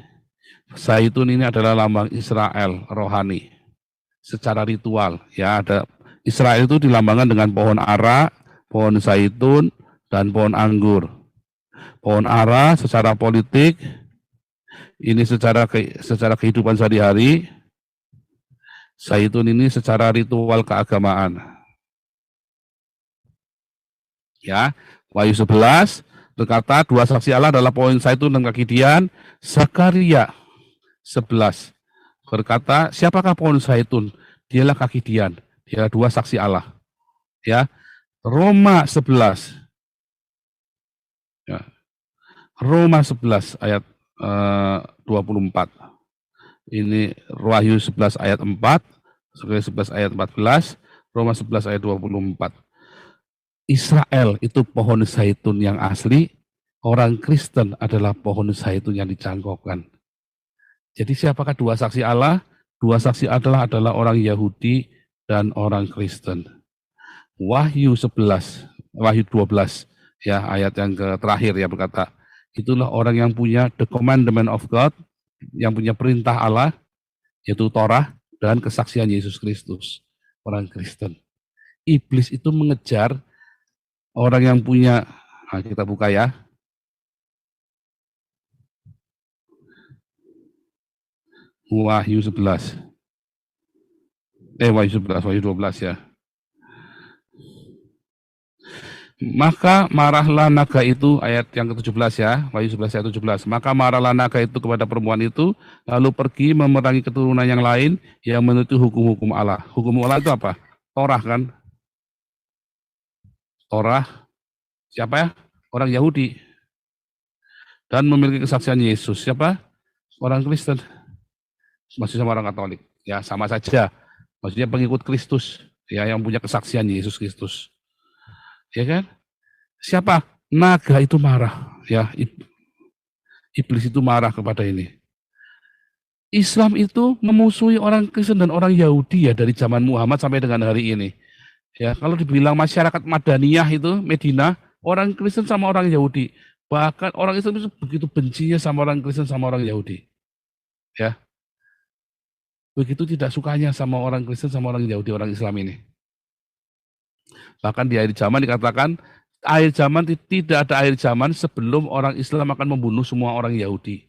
Zaitun ini adalah lambang Israel rohani. Secara ritual, ya ada Israel itu dilambangkan dengan pohon ara, pohon zaitun, dan pohon anggur. Pohon ara secara politik, ini secara kehidupan sehari-hari. Zaitun ini secara ritual keagamaan. Ya, Wahyu 11 berkata dua saksi Allah adalah pohon zaitun dan kaki dian. Zakaria 11 berkata, siapakah pohon zaitun? Dialah kaki dian. Dia dua saksi Allah. Ya, Roma 11. Ya. Roma 11 ayat 24. Ini Wahyu 11 ayat 4, Zakaria 11 ayat 14, Roma 11 ayat 24. Israel itu pohon zaitun yang asli, orang Kristen adalah pohon zaitun yang dicangkokkan. Jadi siapakah dua saksi Allah? Dua saksi adalah orang Yahudi dan orang Kristen. Wahyu 11, Wahyu 12, ya ayat yang terakhir ya berkata, itulah orang yang punya the commandment of God, yang punya perintah Allah, yaitu Torah dan kesaksian Yesus Kristus, orang Kristen. Iblis itu mengejar orang yang punya, nah kita buka ya. Wahyu 11. Wahyu 11, Wahyu 12 ya. Maka marahlah naga itu, ayat yang ke-17 ya, Wahyu 11 ayat 17. Maka marahlah naga itu kepada perempuan itu, lalu pergi memerangi keturunan yang lain yang menuruti hukum-hukum Allah. Hukum Allah itu apa? Torah kan? Torah, siapa ya? Orang Yahudi. Dan memiliki kesaksian Yesus. Siapa? Orang Kristen. Masih sama orang Katolik. Ya, sama saja. Maksudnya pengikut Kristus. Ya, yang punya kesaksian Yesus Kristus. Ya kan? Siapa? Naga itu marah. Ya, iblis itu marah kepada ini. Islam itu memusuhi orang Kristen dan orang Yahudi ya dari zaman Muhammad sampai dengan hari ini. Ya, kalau dibilang masyarakat Madaniyah itu, Medina, orang Kristen sama orang Yahudi. Bahkan orang Islam itu begitu bencinya sama orang Kristen sama orang Yahudi. Ya. Begitu tidak sukanya sama orang Kristen sama orang Yahudi, orang Islam ini. Bahkan di akhir zaman dikatakan, tidak ada akhir zaman sebelum orang Islam akan membunuh semua orang Yahudi.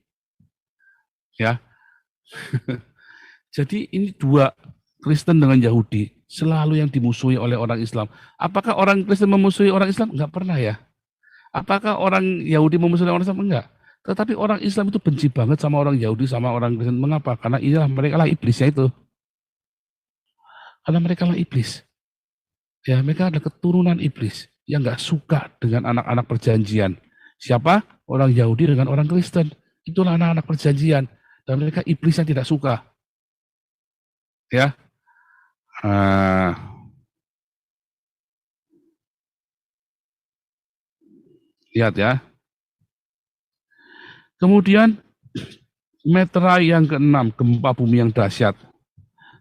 Ya. Jadi ini dua, Kristen dengan Yahudi, selalu yang dimusuhi oleh orang Islam. Apakah orang Kristen memusuhi orang Islam? Enggak pernah ya. Apakah orang Yahudi memusuhi orang Islam? Enggak. Tetapi orang Islam itu benci banget sama orang Yahudi, sama orang Kristen. Mengapa? Karena inilah mereka lah iblisnya itu. Karena mereka lah iblis. Ya, mereka adalah keturunan iblis yang enggak suka dengan anak-anak perjanjian. Siapa? Orang Yahudi dengan orang Kristen. Itulah anak-anak perjanjian. Dan mereka iblis yang tidak suka. Ya. Lihat ya. Kemudian meterai yang ke-6, gempa bumi yang dahsyat.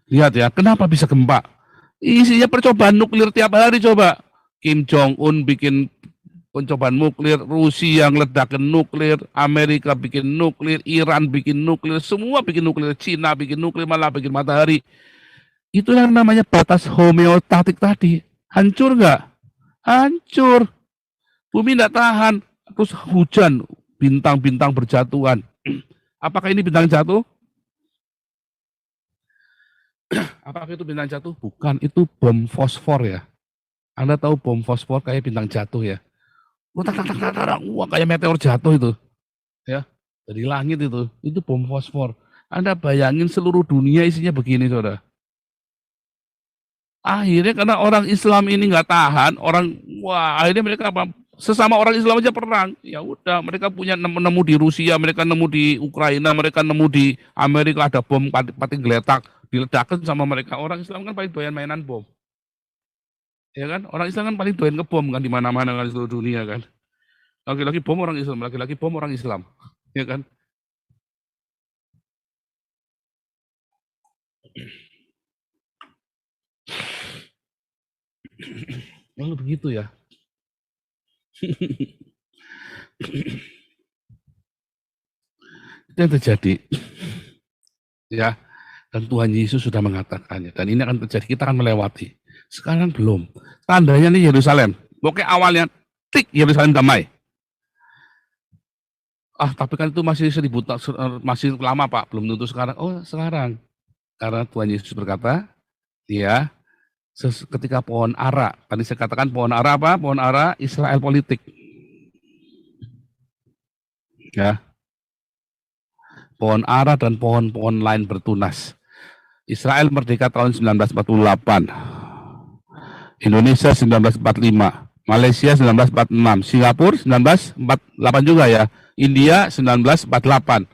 Lihat ya, kenapa bisa gempa? Isinya percobaan nuklir tiap hari coba. Kim Jong-un bikin pencobaan nuklir, Rusia ngeledakin nuklir, Amerika bikin nuklir, Iran bikin nuklir, semua bikin nuklir, Cina bikin nuklir, malah bikin matahari. Itu yang namanya batas homeostatik tadi. Hancur nggak? Hancur. Bumi nggak tahan. Terus hujan, bintang-bintang berjatuhan. Apakah ini bintang jatuh? Apakah itu bintang jatuh? Bukan, itu bom fosfor ya. Anda tahu bom fosfor kayak bintang jatuh ya. Wah, kayak meteor jatuh itu. Ya, dari langit itu bom fosfor. Anda bayangin seluruh dunia isinya begini, Saudara. Akhirnya karena orang Islam ini nggak tahan, akhirnya mereka apa? Sesama orang Islam aja perang. Ya udah, mereka punya nemu di Rusia, mereka nemu di Ukraina, mereka nemu di Amerika ada bom pati geletak, diledakkan sama mereka. Orang Islam kan paling doyan mainan bom. Ya kan? Orang Islam kan paling doyan ngebom kan di mana-mana kan di seluruh dunia kan. Laki-laki bom orang Islam, laki-laki bom orang Islam. Ya kan? Lalu begitu ya. Itu yang terjadi. Ya, dan Tuhan Yesus sudah mengatakannya. Dan ini akan terjadi, kita akan melewati. Sekarang belum. Tandanya nih Yerusalem. Pokoknya awalnya, tik, Yerusalem damai. Tapi kan itu masih masih lama Pak, belum tentu sekarang. Oh, sekarang. Karena Tuhan Yesus berkata, ya, ketika pohon ara, tadi saya katakan pohon ara apa? Pohon ara Israel politik. Ya. Pohon ara dan pohon-pohon lain bertunas. Israel merdeka tahun 1948. Indonesia 1945. Malaysia 1946. Singapura 1948 juga ya. India 1948.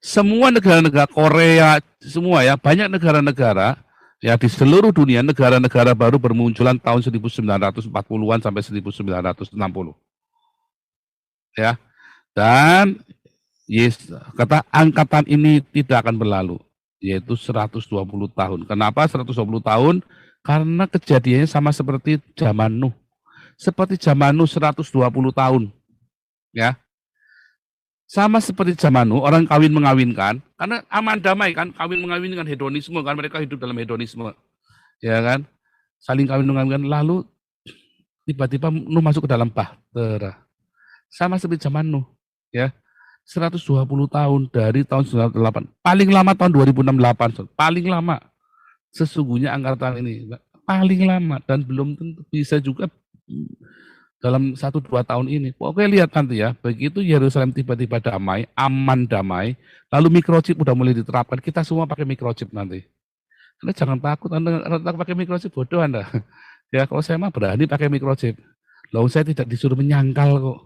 Semua negara-negara Korea, semua ya, banyak negara-negara ya di seluruh dunia, negara-negara baru bermunculan tahun 1940-an sampai 1960. Ya. Dan kata angkatan ini tidak akan berlalu, yaitu 120 tahun. Kenapa 120 tahun? Karena kejadiannya sama seperti zaman Nuh. Seperti zaman Nuh 120 tahun. Ya. Sama seperti zaman Nuh, orang kawin mengawinkan, karena aman damai kan, kawin mengawinkan hedonisme kan, mereka hidup dalam hedonisme. Ya kan? Saling kawin mengawinkan, lalu tiba-tiba Nuh masuk ke dalam bahtera. Sama seperti zaman Nuh, ya. 120 tahun dari tahun 1908. Paling lama tahun 2068, paling lama. Sesungguhnya angkatan ini paling lama dan belum tentu bisa juga dalam 1-2 tahun ini. Oke, lihat nanti ya, begitu Yerusalem tiba-tiba damai, aman damai, lalu microchip udah mulai diterapkan, kita semua pakai microchip nanti. Anda jangan takut, Anda pakai microchip, bodoh Anda. Ya, kalau saya mah berani pakai microchip. Lalu saya tidak disuruh menyangkal kok.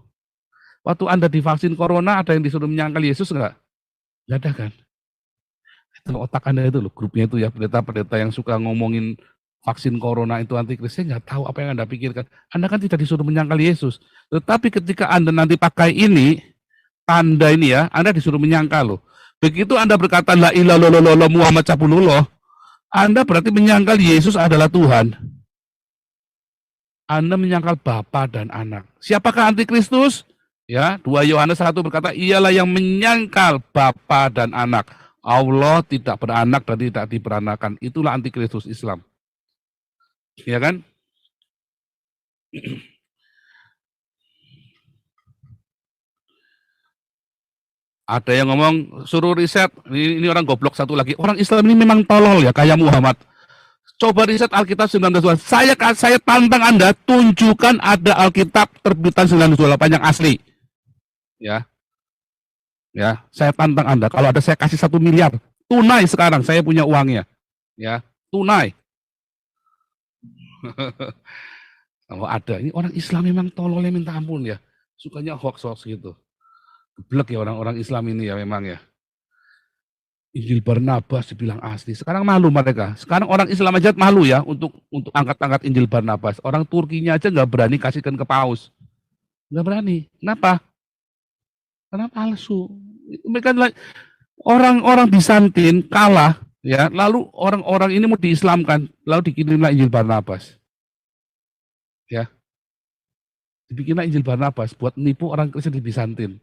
Waktu Anda divaksin corona, ada yang disuruh menyangkal Yesus enggak? Enggak ada kan? Itu otak Anda itu loh, grupnya itu ya, pendeta-pendeta yang suka ngomongin vaksin corona itu antikris, saya nggak tahu apa yang Anda pikirkan. Anda kan tidak disuruh menyangkal Yesus. Tetapi ketika Anda nanti pakai ini, tanda ini ya, Anda disuruh menyangkal loh. Begitu Anda berkata, la ilaha illallah Muhammad Cabulullah, Anda berarti menyangkal Yesus adalah Tuhan. Anda menyangkal Bapa dan Anak. Siapakah antikristus? Ya, 2 Yohanes 1 berkata, ialah yang menyangkal Bapa dan Anak. Allah tidak beranak dan tidak diperanakan. Itulah antikristus Islam. Ya kan? Ada yang ngomong suruh riset, ini orang goblok satu lagi. Orang Islam ini memang tolol ya, kayak Muhammad. Coba riset Alkitab 1928. Saya tantang Anda, tunjukkan ada Alkitab terbitan 1928 yang asli. Ya. Ya, saya tantang Anda. Kalau ada saya kasih 1 miliar. Tunai sekarang, saya punya uangnya. Ya, tunai. Kalau ada, ini orang Islam memang tololnya minta ampun ya. Sukanya hoax-hoax gitu. Geblek ya orang-orang Islam ini ya memang ya. Injil Barnabas dibilang asli. Sekarang malu mereka. Sekarang orang Islam aja malu ya untuk angkat-angkat Injil Barnabas. Orang Turkinya aja nggak berani kasihkan ke paus. Nggak berani. Kenapa? Karena palsu. Mereka orang-orang Bizantin kalah ya. Lalu orang-orang ini mau diislamkan. Lalu dikirimlah Injil Barnabas. Ya, dibikinlah Injil Barnabas buat nipu orang Kristen di Bizantin.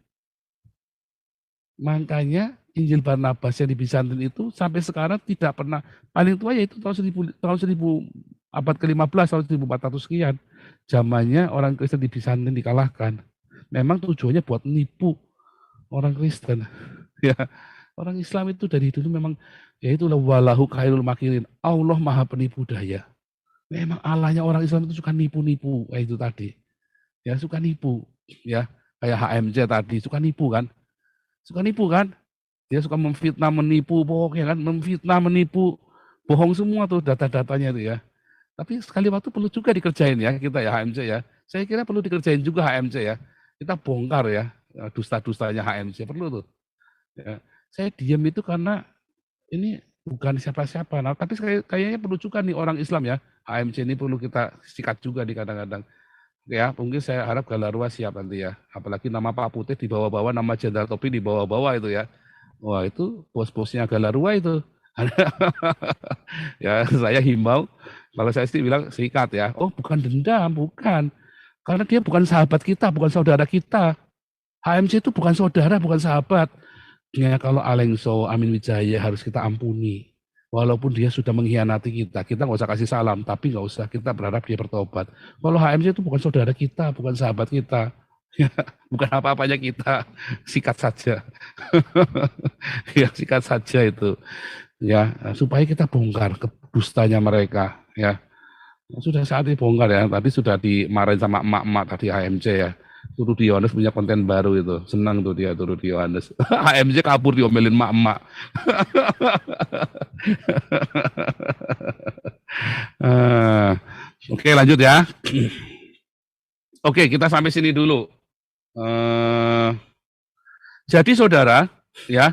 Makanya Injil Barnabas yang di Bizantin itu sampai sekarang tidak pernah, paling tua yaitu tahun 1000 abad ke-15, tahun 1400 sekian. Zamannya orang Kristen di Bizantin dikalahkan. Memang tujuannya buat nipu orang Kristen. Ya, orang Islam itu dari dulu memang yaitu walahu khairul makirin. Allah Maha penipu daya. Memang Allahnya orang Islam itu suka nipu-nipu, itu tadi. Ya, suka nipu. Ya, kayak HMJ tadi, suka nipu kan? Suka nipu kan? Dia suka memfitnah, menipu, pokoknya kan, memfitnah, menipu, bohong semua tuh data-datanya itu ya. Tapi sekali waktu perlu juga dikerjain ya, kita ya HMJ ya. Saya kira perlu dikerjain juga HMJ ya. Kita bongkar ya, dusta-dustanya HMJ, perlu tuh. Ya. Saya diam itu karena ini bukan siapa-siapa. Nah, tapi kayaknya perlu juga nih orang Islam ya. HMC ini perlu kita sikat juga di kadang-kadang. Ya, mungkin saya harap Galarua siap nanti ya. Apalagi nama Pak Putih di bawah-bawah, nama Jenderal Topi di bawah-bawah itu ya. Wah, itu bos-bosnya Galarua itu. Ya, saya himbau Kalau saya sih bilang sikat ya. Oh, bukan dendam, bukan. Karena dia bukan sahabat kita, bukan saudara kita. HMC itu bukan saudara, bukan sahabat. Ya, kalau Alengso, Amin Wijaya harus kita ampuni. Walaupun dia sudah mengkhianati kita nggak usah kasih salam, tapi nggak usah kita berharap dia bertobat. Kalau HMC itu bukan saudara kita, bukan sahabat kita. Bukan apa-apanya kita, sikat saja. Ya, sikat saja itu. Ya, supaya kita bongkar kedustanya mereka. Ya, sudah saatnya bongkar ya. Tadi sudah dimarahin sama emak-emak tadi HMC ya. Rudy Yohanes punya konten baru itu. Senang tuh dia tuh Rudy Yohanes. HMC kabur diomelin emak-emak. Oke, lanjut ya. Oke, kita sampai sini dulu. Jadi saudara, ya,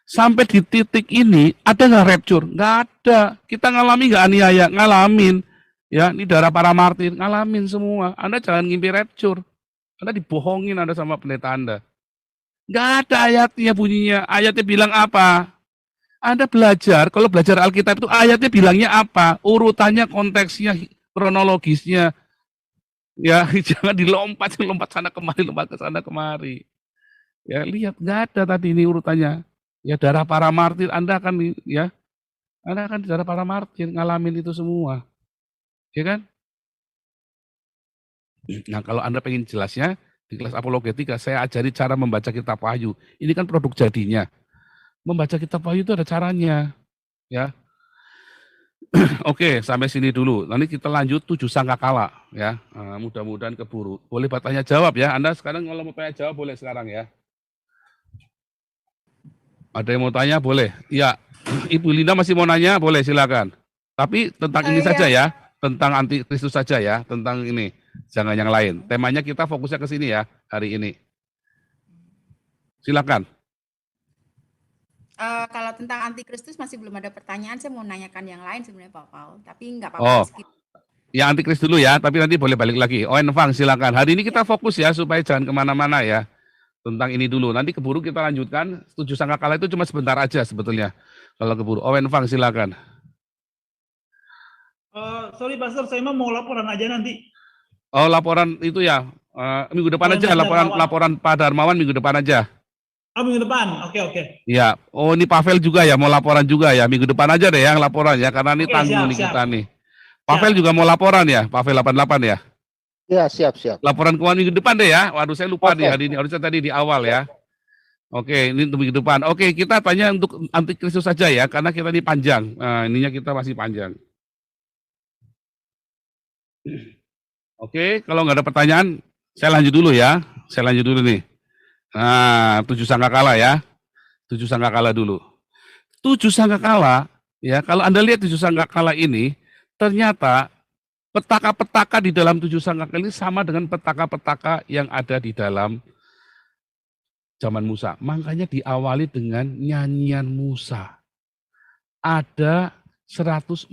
sampai di titik ini ada nggak rapture? Nggak ada. Kita ngalami nggak aniaya? Ngalamin. Ya, ini darah para martir, ngalamin semua. Anda jangan ngimpi rapture. Anda dibohongin Anda sama pendeta Anda. Nggak ada ayatnya bunyinya. Ayatnya bilang apa? Anda belajar, kalau belajar Alkitab itu ayatnya bilangnya apa? Urutannya, konteksnya, kronologisnya. Ya, jangan dilompat sana kemari, lompat ke sana kemari. Ya, lihat, nggak ada tadi ini urutannya. Ya, darah para martir, Anda akan di darah para martir, ngalamin itu semua. Ya kan? Nah, kalau Anda pengen jelasnya, di kelas apologetika, saya ajari cara membaca kitab Wahyu. Ini kan produk jadinya. Membaca kitab Wahyu itu ada caranya. Ya. Oke, sampai sini dulu. Nanti kita lanjut 7 sangkakala. Ya. Mudah-mudahan keburu. Boleh bertanya jawab ya. Anda sekarang kalau mau tanya jawab, boleh sekarang ya. Ada yang mau tanya? Boleh. Ya, Ibu Linda masih mau nanya? Boleh, silakan. Tapi tentang ini saja ya. Tentang antikristus saja ya. Tentang ini. Jangan yang lain. Temanya kita fokusnya ke sini ya, hari ini. Silakan. Kalau tentang antikristus masih belum ada pertanyaan, saya mau nanyakan yang lain sebenarnya Pak Paul, tapi nggak Oh, apa-apa. ya antikris dulu ya, tapi nanti boleh balik lagi. Owen Fang, silakan. Hari ini kita fokus ya, supaya jangan kemana-mana ya. Tentang ini dulu. Nanti keburu kita lanjutkan. 7 sangkakala itu cuma sebentar aja sebetulnya. Kalau keburu. Owen Fang, silakan. Sorry Pastor, saya mau laporan aja nanti. Oh, laporan itu ya. Minggu depan aja, laporan Pak Darmawan minggu depan aja. Oh, minggu depan, oke. Iya. Oh, ini Pavel juga ya, mau laporan juga ya. Minggu depan aja deh yang laporan ya, karena ini tanggung nih kita nih. Pavel juga mau laporan ya, Pavel 88 ya. Ya, siap. Laporan keuangan minggu depan deh ya. Waduh, saya lupa nih hari ini. Harusnya tadi di awal ya. Oke, ini untuk minggu depan. Oke, kita tanya untuk antikristus saja ya, karena kita ini panjang. Nah, ininya kita masih panjang. Oke, kalau nggak ada pertanyaan, saya lanjut dulu ya. Saya lanjut dulu nih. Nah, 7 sangkakala ya. 7 sangkakala dulu. 7 sangkakala, ya, kalau Anda lihat 7 sangkakala ini, ternyata petaka-petaka di dalam 7 sangkakala ini sama dengan petaka-petaka yang ada di dalam zaman Musa. Makanya diawali dengan nyanyian Musa. Ada 144.000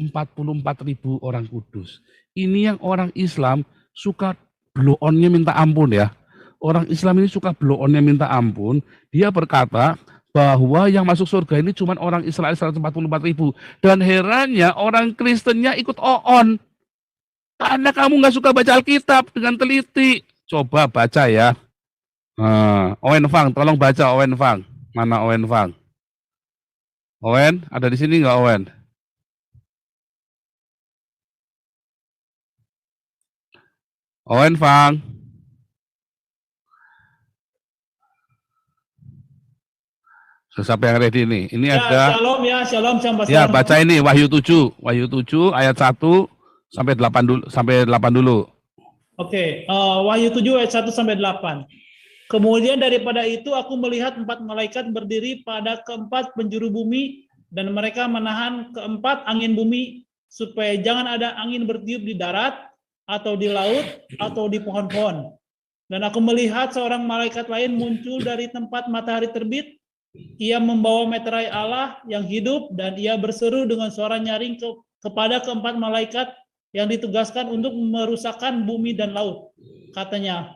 orang kudus. Ini yang orang Islam suka blow on-nya minta ampun ya. Orang Islam ini suka blow on-nya minta ampun. Dia berkata bahwa yang masuk surga ini cuma orang Israel 144.000. Dan herannya orang Kristennya ikut on. Karena kamu nggak suka baca Alkitab dengan teliti. Coba baca ya. Owen Fang, tolong baca Owen Fang. Mana Owen Fang? Owen, ada di sini nggak Owen? Owen Fang. Siapa yang ready nih? Ini Ya, ada. shalom Pastor. Ya, baca ini Wahyu 7 ayat 1 sampai 8 dulu. Oke, Wahyu 7 ayat 1 sampai 8. Kemudian daripada itu aku melihat 4 malaikat berdiri pada keempat penjuru bumi, dan mereka menahan keempat angin bumi supaya jangan ada angin bertiup di darat atau di laut atau di pohon-pohon. Dan aku melihat seorang malaikat lain muncul dari tempat matahari terbit. Ia membawa meterai Allah yang hidup, dan ia berseru dengan suara nyaring kepada keempat malaikat yang ditugaskan untuk merusakkan bumi dan laut. Katanya,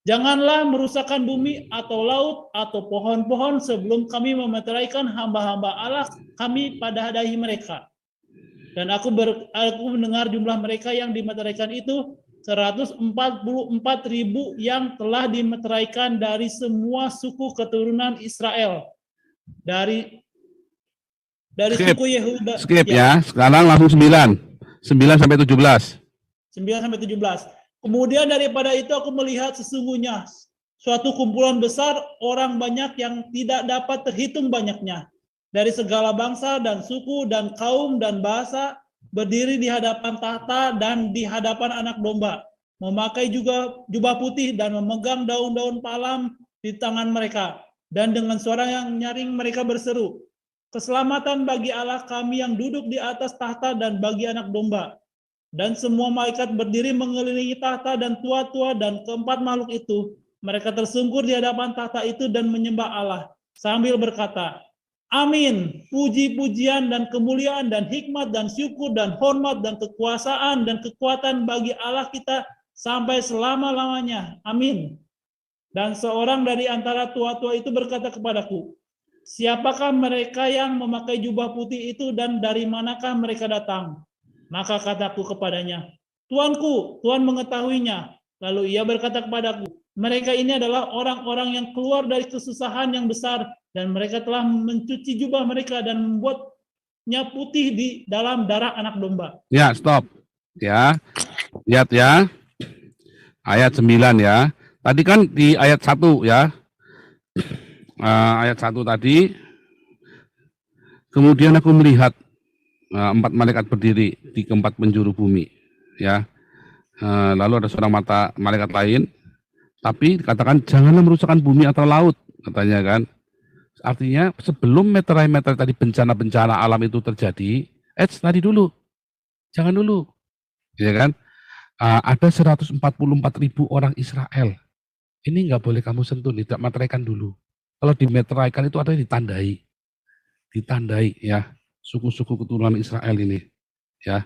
janganlah merusakkan bumi atau laut atau pohon-pohon sebelum kami memeteraikan hamba-hamba Allah kami pada dahi mereka. Dan aku mendengar jumlah mereka yang dimeteraikan itu 144.000 yang telah dimeteraikan dari semua suku keturunan Israel. Dari Skip. suku Yehuda. Skip ya. Sekarang langsung 9 sampai 17. 9 sampai 17. Kemudian daripada itu aku melihat sesungguhnya suatu kumpulan besar orang banyak yang tidak dapat terhitung banyaknya. Dari segala bangsa dan suku dan kaum dan bahasa berdiri di hadapan tahta dan di hadapan anak domba. Memakai juga jubah putih dan memegang daun-daun palem di tangan mereka. Dan dengan suara yang nyaring mereka berseru, keselamatan bagi Allah kami yang duduk di atas tahta dan bagi anak domba. Dan semua malaikat berdiri mengelilingi tahta dan tua-tua dan keempat makhluk itu. Mereka tersungkur di hadapan tahta itu dan menyembah Allah sambil berkata, Amin, puji-pujian dan kemuliaan dan hikmat dan syukur dan hormat dan kekuasaan dan kekuatan bagi Allah kita sampai selama-lamanya. Amin. Dan seorang dari antara tua-tua itu berkata kepadaku, siapakah mereka yang memakai jubah putih itu dan dari manakah mereka datang? Maka kataku kepadanya, Tuanku, Tuhan mengetahuinya. Lalu ia berkata kepadaku, mereka ini adalah orang-orang yang keluar dari kesusahan yang besar dan mereka telah mencuci jubah mereka dan membuatnya putih di dalam darah anak domba. Ya, stop. Ya. Lihat ya. Ayat 9 ya. Tadi kan di ayat 1 ya. Ayat 1 tadi. Kemudian aku melihat 4 malaikat berdiri di keempat penjuru bumi, ya. Lalu ada seorang malaikat lain, tapi dikatakan janganlah merusakkan bumi atau laut, katanya kan. Artinya sebelum meterai-meterai tadi bencana-bencana alam itu terjadi, tadi dulu, jangan dulu, ya kan. Ada 144.000 orang Israel. Ini nggak boleh kamu sentuh, tidak meteraikan dulu. Kalau dimeteraikan itu ada ditandai ya. Suku-suku keturunan Israel ini, ya.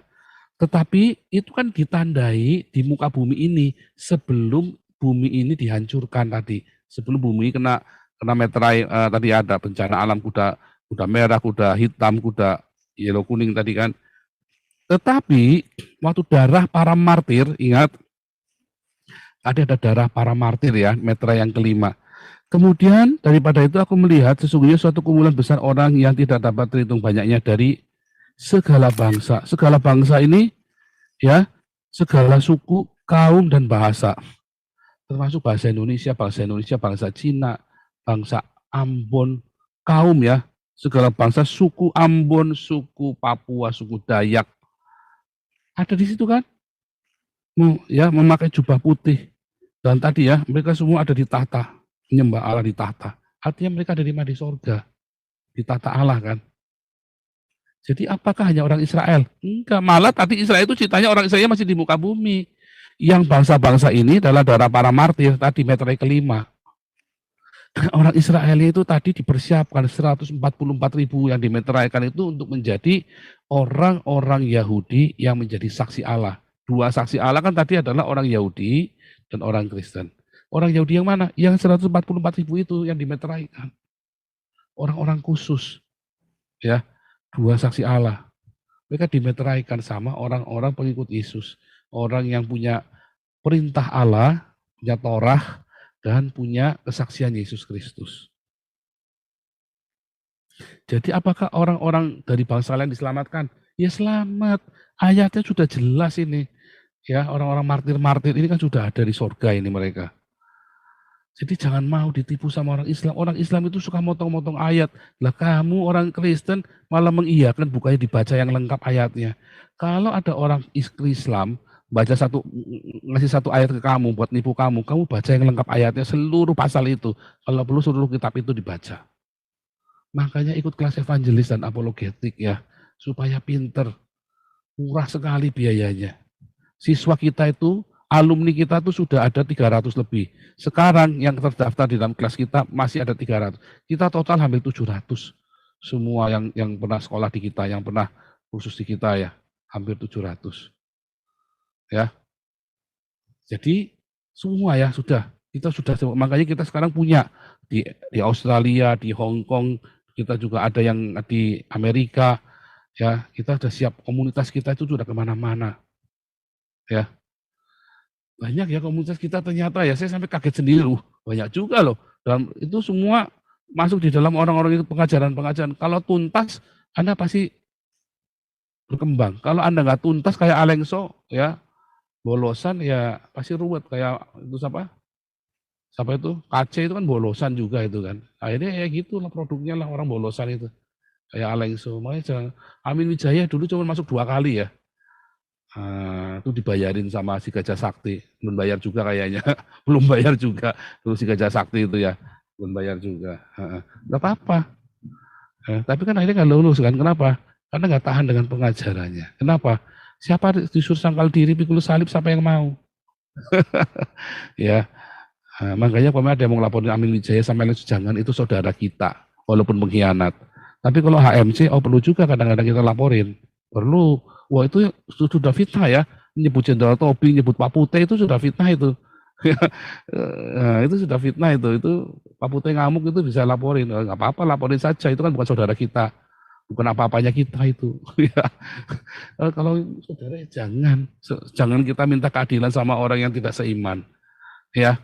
Tetapi itu kan ditandai di muka bumi ini sebelum bumi ini dihancurkan tadi, sebelum bumi kena meterai tadi ada bencana alam kuda merah, kuda hitam, kuda yellow kuning tadi kan. Tetapi waktu darah para martir, ingat tadi ada darah para martir ya, meterai yang kelima. Kemudian daripada itu aku melihat sesungguhnya suatu kumpulan besar orang yang tidak dapat terhitung banyaknya dari segala bangsa. Segala bangsa ini ya, segala suku, kaum dan bahasa. Termasuk bahasa Indonesia, bangsa Cina, bangsa Ambon, kaum ya, segala bangsa, suku Ambon, suku Papua, suku Dayak. Ada di situ kan? Ya, memakai jubah putih. Dan tadi ya, mereka semua ada di tahta. Menyembah Allah di tahta. Artinya mereka ada di sorga. Di tahta Allah kan. Jadi apakah hanya orang Israel? Enggak, malah tadi Israel itu ceritanya orang Israel masih di muka bumi. Yang bangsa-bangsa ini adalah darah para martir, tadi meterai kelima. Orang Israel itu tadi dipersiapkan 144.000 yang dimeteraikan itu untuk menjadi orang-orang Yahudi yang menjadi saksi Allah. Dua saksi Allah kan tadi adalah orang Yahudi dan orang Kristen. Orang Yahudi yang mana? Yang 144.000 itu yang dimeteraikan. Orang-orang khusus. Ya, dua saksi Allah. Mereka dimeteraikan sama orang-orang pengikut Yesus. Orang yang punya perintah Allah, punya Torah, dan punya kesaksian Yesus Kristus. Jadi apakah orang-orang dari bangsa lain diselamatkan? Ya selamat. Ayatnya sudah jelas ini. Ya, orang-orang martir-martir ini kan sudah ada di sorga ini mereka. Jadi jangan mau ditipu sama orang Islam. Orang Islam itu suka motong-motong ayat. Lah kamu orang Kristen malah mengiyakan bukannya dibaca yang lengkap ayatnya. Kalau ada orang Islam ngasih satu ayat ke kamu buat nipu kamu baca yang lengkap ayatnya seluruh pasal itu. Kalau perlu seluruh kitab itu dibaca. Makanya ikut kelas evangelis dan apologetik ya, supaya pinter. Murah sekali biayanya. Siswa kita itu, alumni kita tuh sudah ada 300 lebih. Sekarang yang terdaftar di dalam kelas kita masih ada 300. Kita total hampir 700. Semua yang pernah sekolah di kita, yang pernah kursus di kita ya, hampir 700. Ya. Jadi semua ya sudah, kita sudah, makanya kita sekarang punya di Australia, di Hong Kong, kita juga ada yang di Amerika, Ya, kita sudah siap, komunitas kita itu sudah kemana-mana. Ya, banyak ya komunitas kita ternyata ya, saya sampai kaget sendiri, banyak juga loh. Dan itu semua masuk di dalam orang-orang itu pengajaran-pengajaran. Kalau tuntas, Anda pasti berkembang. Kalau Anda nggak tuntas kayak Alengso, ya, bolosan ya pasti ruwet kayak itu siapa? Siapa itu? KC itu kan bolosan juga itu kan. Akhirnya ya gitu lah produknya lah orang bolosan itu. Kayak Alengso. Makanya Amin Wijaya dulu cuma masuk 2 kali ya. Itu dibayarin sama si Gajah Sakti. Belum bayar juga kayaknya. Belum bayar juga. Terus si Gajah Sakti itu ya. Belum bayar juga. Nggak apa-apa. Tapi kan akhirnya nggak lulus kan. Kenapa? Karena nggak tahan dengan pengajarannya. Kenapa? Siapa disuruh sangkal diri pikul salib, siapa yang mau? Ya, makanya kalau ada yang mau ngelaporin Amin Wijaya sama Alengso, jangan, itu saudara kita, walaupun pengkhianat. Tapi kalau HMC, perlu juga kadang-kadang kita laporin. Perlu. Wah itu sudah fitnah ya. Nyebut Jenderal Tobing, nyebut Pak Pute itu sudah fitnah itu. Itu sudah fitnah itu. Itu Pak Pute ngamuk itu bisa laporin. Nggak apa-apa, laporin saja. Itu kan bukan saudara kita. Bukan apa-apanya kita itu. Kalau saudara jangan kita minta keadilan sama orang yang tidak seiman. Ya,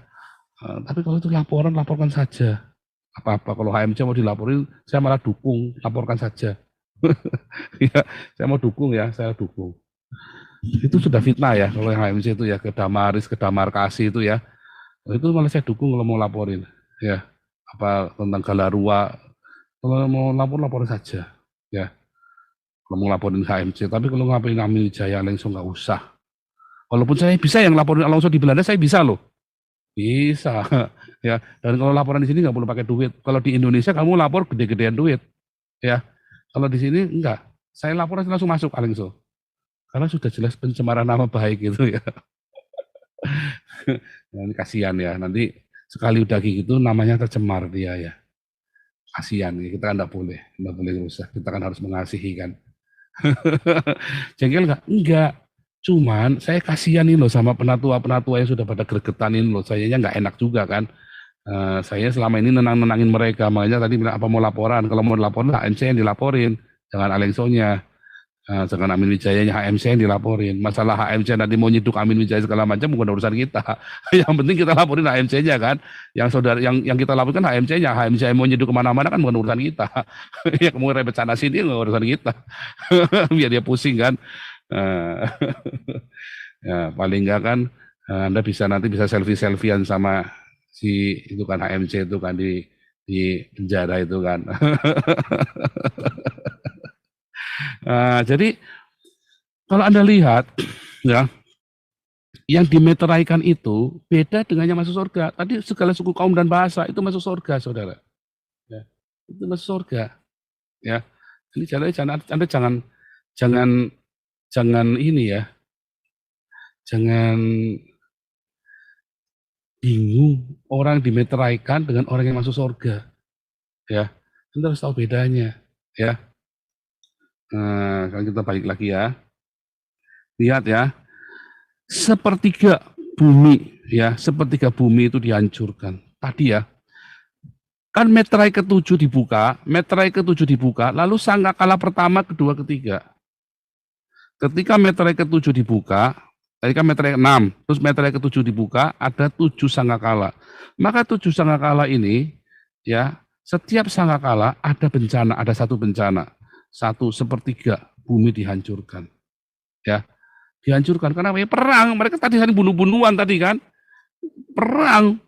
tapi kalau itu laporkan saja. Apa-apa kalau HMC mau dilaporin, saya malah dukung, laporkan saja. Ya, saya mau dukung ya, saya dukung. Itu sudah fitnah ya kalau yang HMC itu ya, ke Damaris, ke Damarkasi itu ya. Itu malah saya dukung kalau mau laporin. Ya, apa tentang Galarua, kalau mau laporin saja. Ya, kalau mau laporin HMC, tapi kalau ngapain Amin Wijaya Alengso nggak usah. Walaupun saya bisa yang laporin Alonso di Belanda, saya bisa loh. Bisa. Ya, dan kalau laporan di sini nggak perlu pakai duit. Kalau di Indonesia kamu lapor gede-gedean duit. Ya, kalau di sini enggak. Saya laporan langsung masuk Alengso. Karena sudah jelas pencemaran nama baik gitu ya. Nah, ini kasihan ya. Nanti sekali udah gitu namanya tercemar dia ya. Kasihan, kita kan nggak boleh rusak. Kita kan harus mengasihi kan. Jengkel nggak? Enggak. Cuman saya kasihanin loh sama penatua-penatua yang sudah pada gregetanin loh. Sayanya nggak enak juga kan. Saya selama ini nenangin mereka. Makanya tadi bilang apa mau laporan. Kalau mau laporan HMC yang dilaporin. Jangan Alengsonya. Jangan Amin Wijayanya, HMC yang dilaporin. Masalah HMC nanti mau nyiduk Amin Wijaya segala macam bukan urusan kita. Yang penting kita laporin HMC-nya kan. Yang saudara yang kita laporkan HMC-nya. HMC yang mau nyiduk kemana-mana kan bukan urusan kita. Ya kamu rebet sana sini nggak urusan kita. Biar dia pusing kan. Ya paling enggak kan Anda nanti bisa selfie-selfiean sama si itu kan HMC itu kan di penjara itu kan. Jadi kalau Anda lihat ya, yang dimeteraikan itu beda dengan yang masuk surga. Tadi segala suku kaum dan bahasa itu masuk surga, saudara. Ya, itu masuk surga. Ya, ini Anda jangan ini ya, jangan bingung orang dimeteraikan dengan orang yang masuk surga. Ya, Anda harus tahu bedanya. Ya. Kalau kita balik lagi ya, lihat ya, sepertiga bumi itu dihancurkan. Tadi ya, kan meterai ke-7 dibuka, lalu sangkakala pertama, kedua, ketiga. Ketika meterai ke-7 dibuka, tadi kan meterai 6, terus meterai ke-7 dibuka, ada 7 sangkakala. Maka 7 sangkakala ini, ya, setiap sangkakala ada bencana, ada satu bencana. 1/3 bumi dihancurkan, ya, dihancurkan karena perang. Mereka tadi saling bunuh-bunuhan tadi kan, perang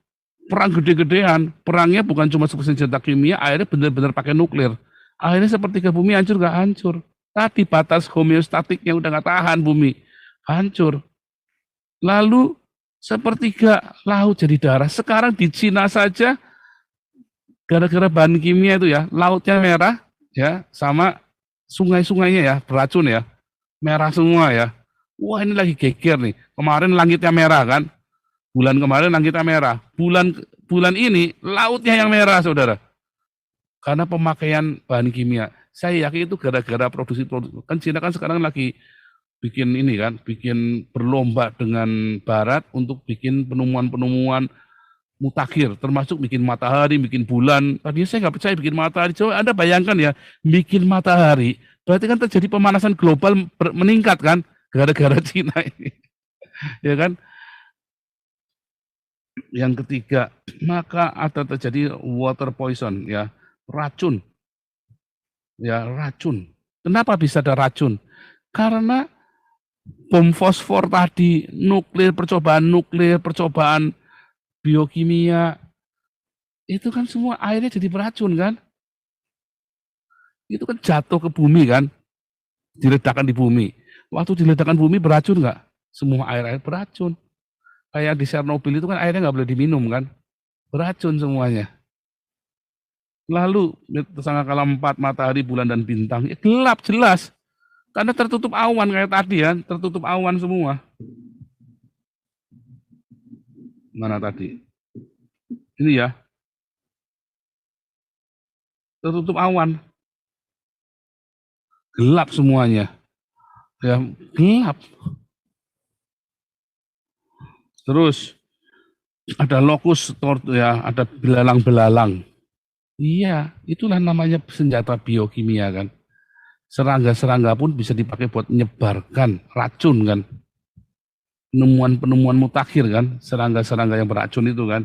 gede-gedean. Perangnya bukan cuma seperti senjata kimia, akhirnya benar-benar pakai nuklir. Akhirnya 1/3 bumi hancur, nggak hancur. Tadi batas homeostatiknya udah nggak tahan, bumi hancur. Lalu 1/3 laut jadi darah. Sekarang di Cina saja gara-gara bahan kimia itu ya, lautnya merah ya, sama sungai-sungainya ya beracun ya, merah semua ya. Wah ini lagi geger nih. Kemarin langitnya merah kan, bulan kemarin langitnya merah. Bulan ini lautnya yang merah, saudara. Karena pemakaian bahan kimia. Saya yakin itu gara-gara produksi. Kan Cina kan sekarang lagi bikin ini kan, bikin berlomba dengan Barat untuk bikin penemuan-penemuan mutakhir, termasuk bikin matahari, bikin bulan. Tadinya saya nggak percaya bikin matahari. Coba Anda bayangkan ya, bikin matahari, Berarti kan terjadi pemanasan global meningkat kan gara-gara Cina ini. Ya kan? Yang ketiga, maka ada terjadi water poison ya, racun. Ya, racun. Kenapa bisa ada racun? Karena bom fosfor tadi, percobaan biokimia, itu kan semua airnya jadi beracun kan? Itu kan jatuh ke bumi kan? Diledakkan di bumi. Waktu diledakkan bumi beracun nggak? Semua air beracun. Kayak di Chernobyl itu kan airnya nggak boleh diminum kan? Beracun semuanya. Lalu sangkakala 4, matahari, bulan, dan bintang. Ya, gelap jelas. Karena tertutup awan kayak tadi kan. Tertutup awan semua. Mana tadi? Ini ya. Tertutup awan. Gelap semuanya. Ya, gelap. Terus ada lokus ya, ada belalang-belalang. Iya, itulah namanya senjata biokimia kan. Serangga-serangga pun bisa dipakai buat menyebarkan racun kan. Penemuan-penemuan mutakhir kan, serangga-serangga yang beracun itu kan.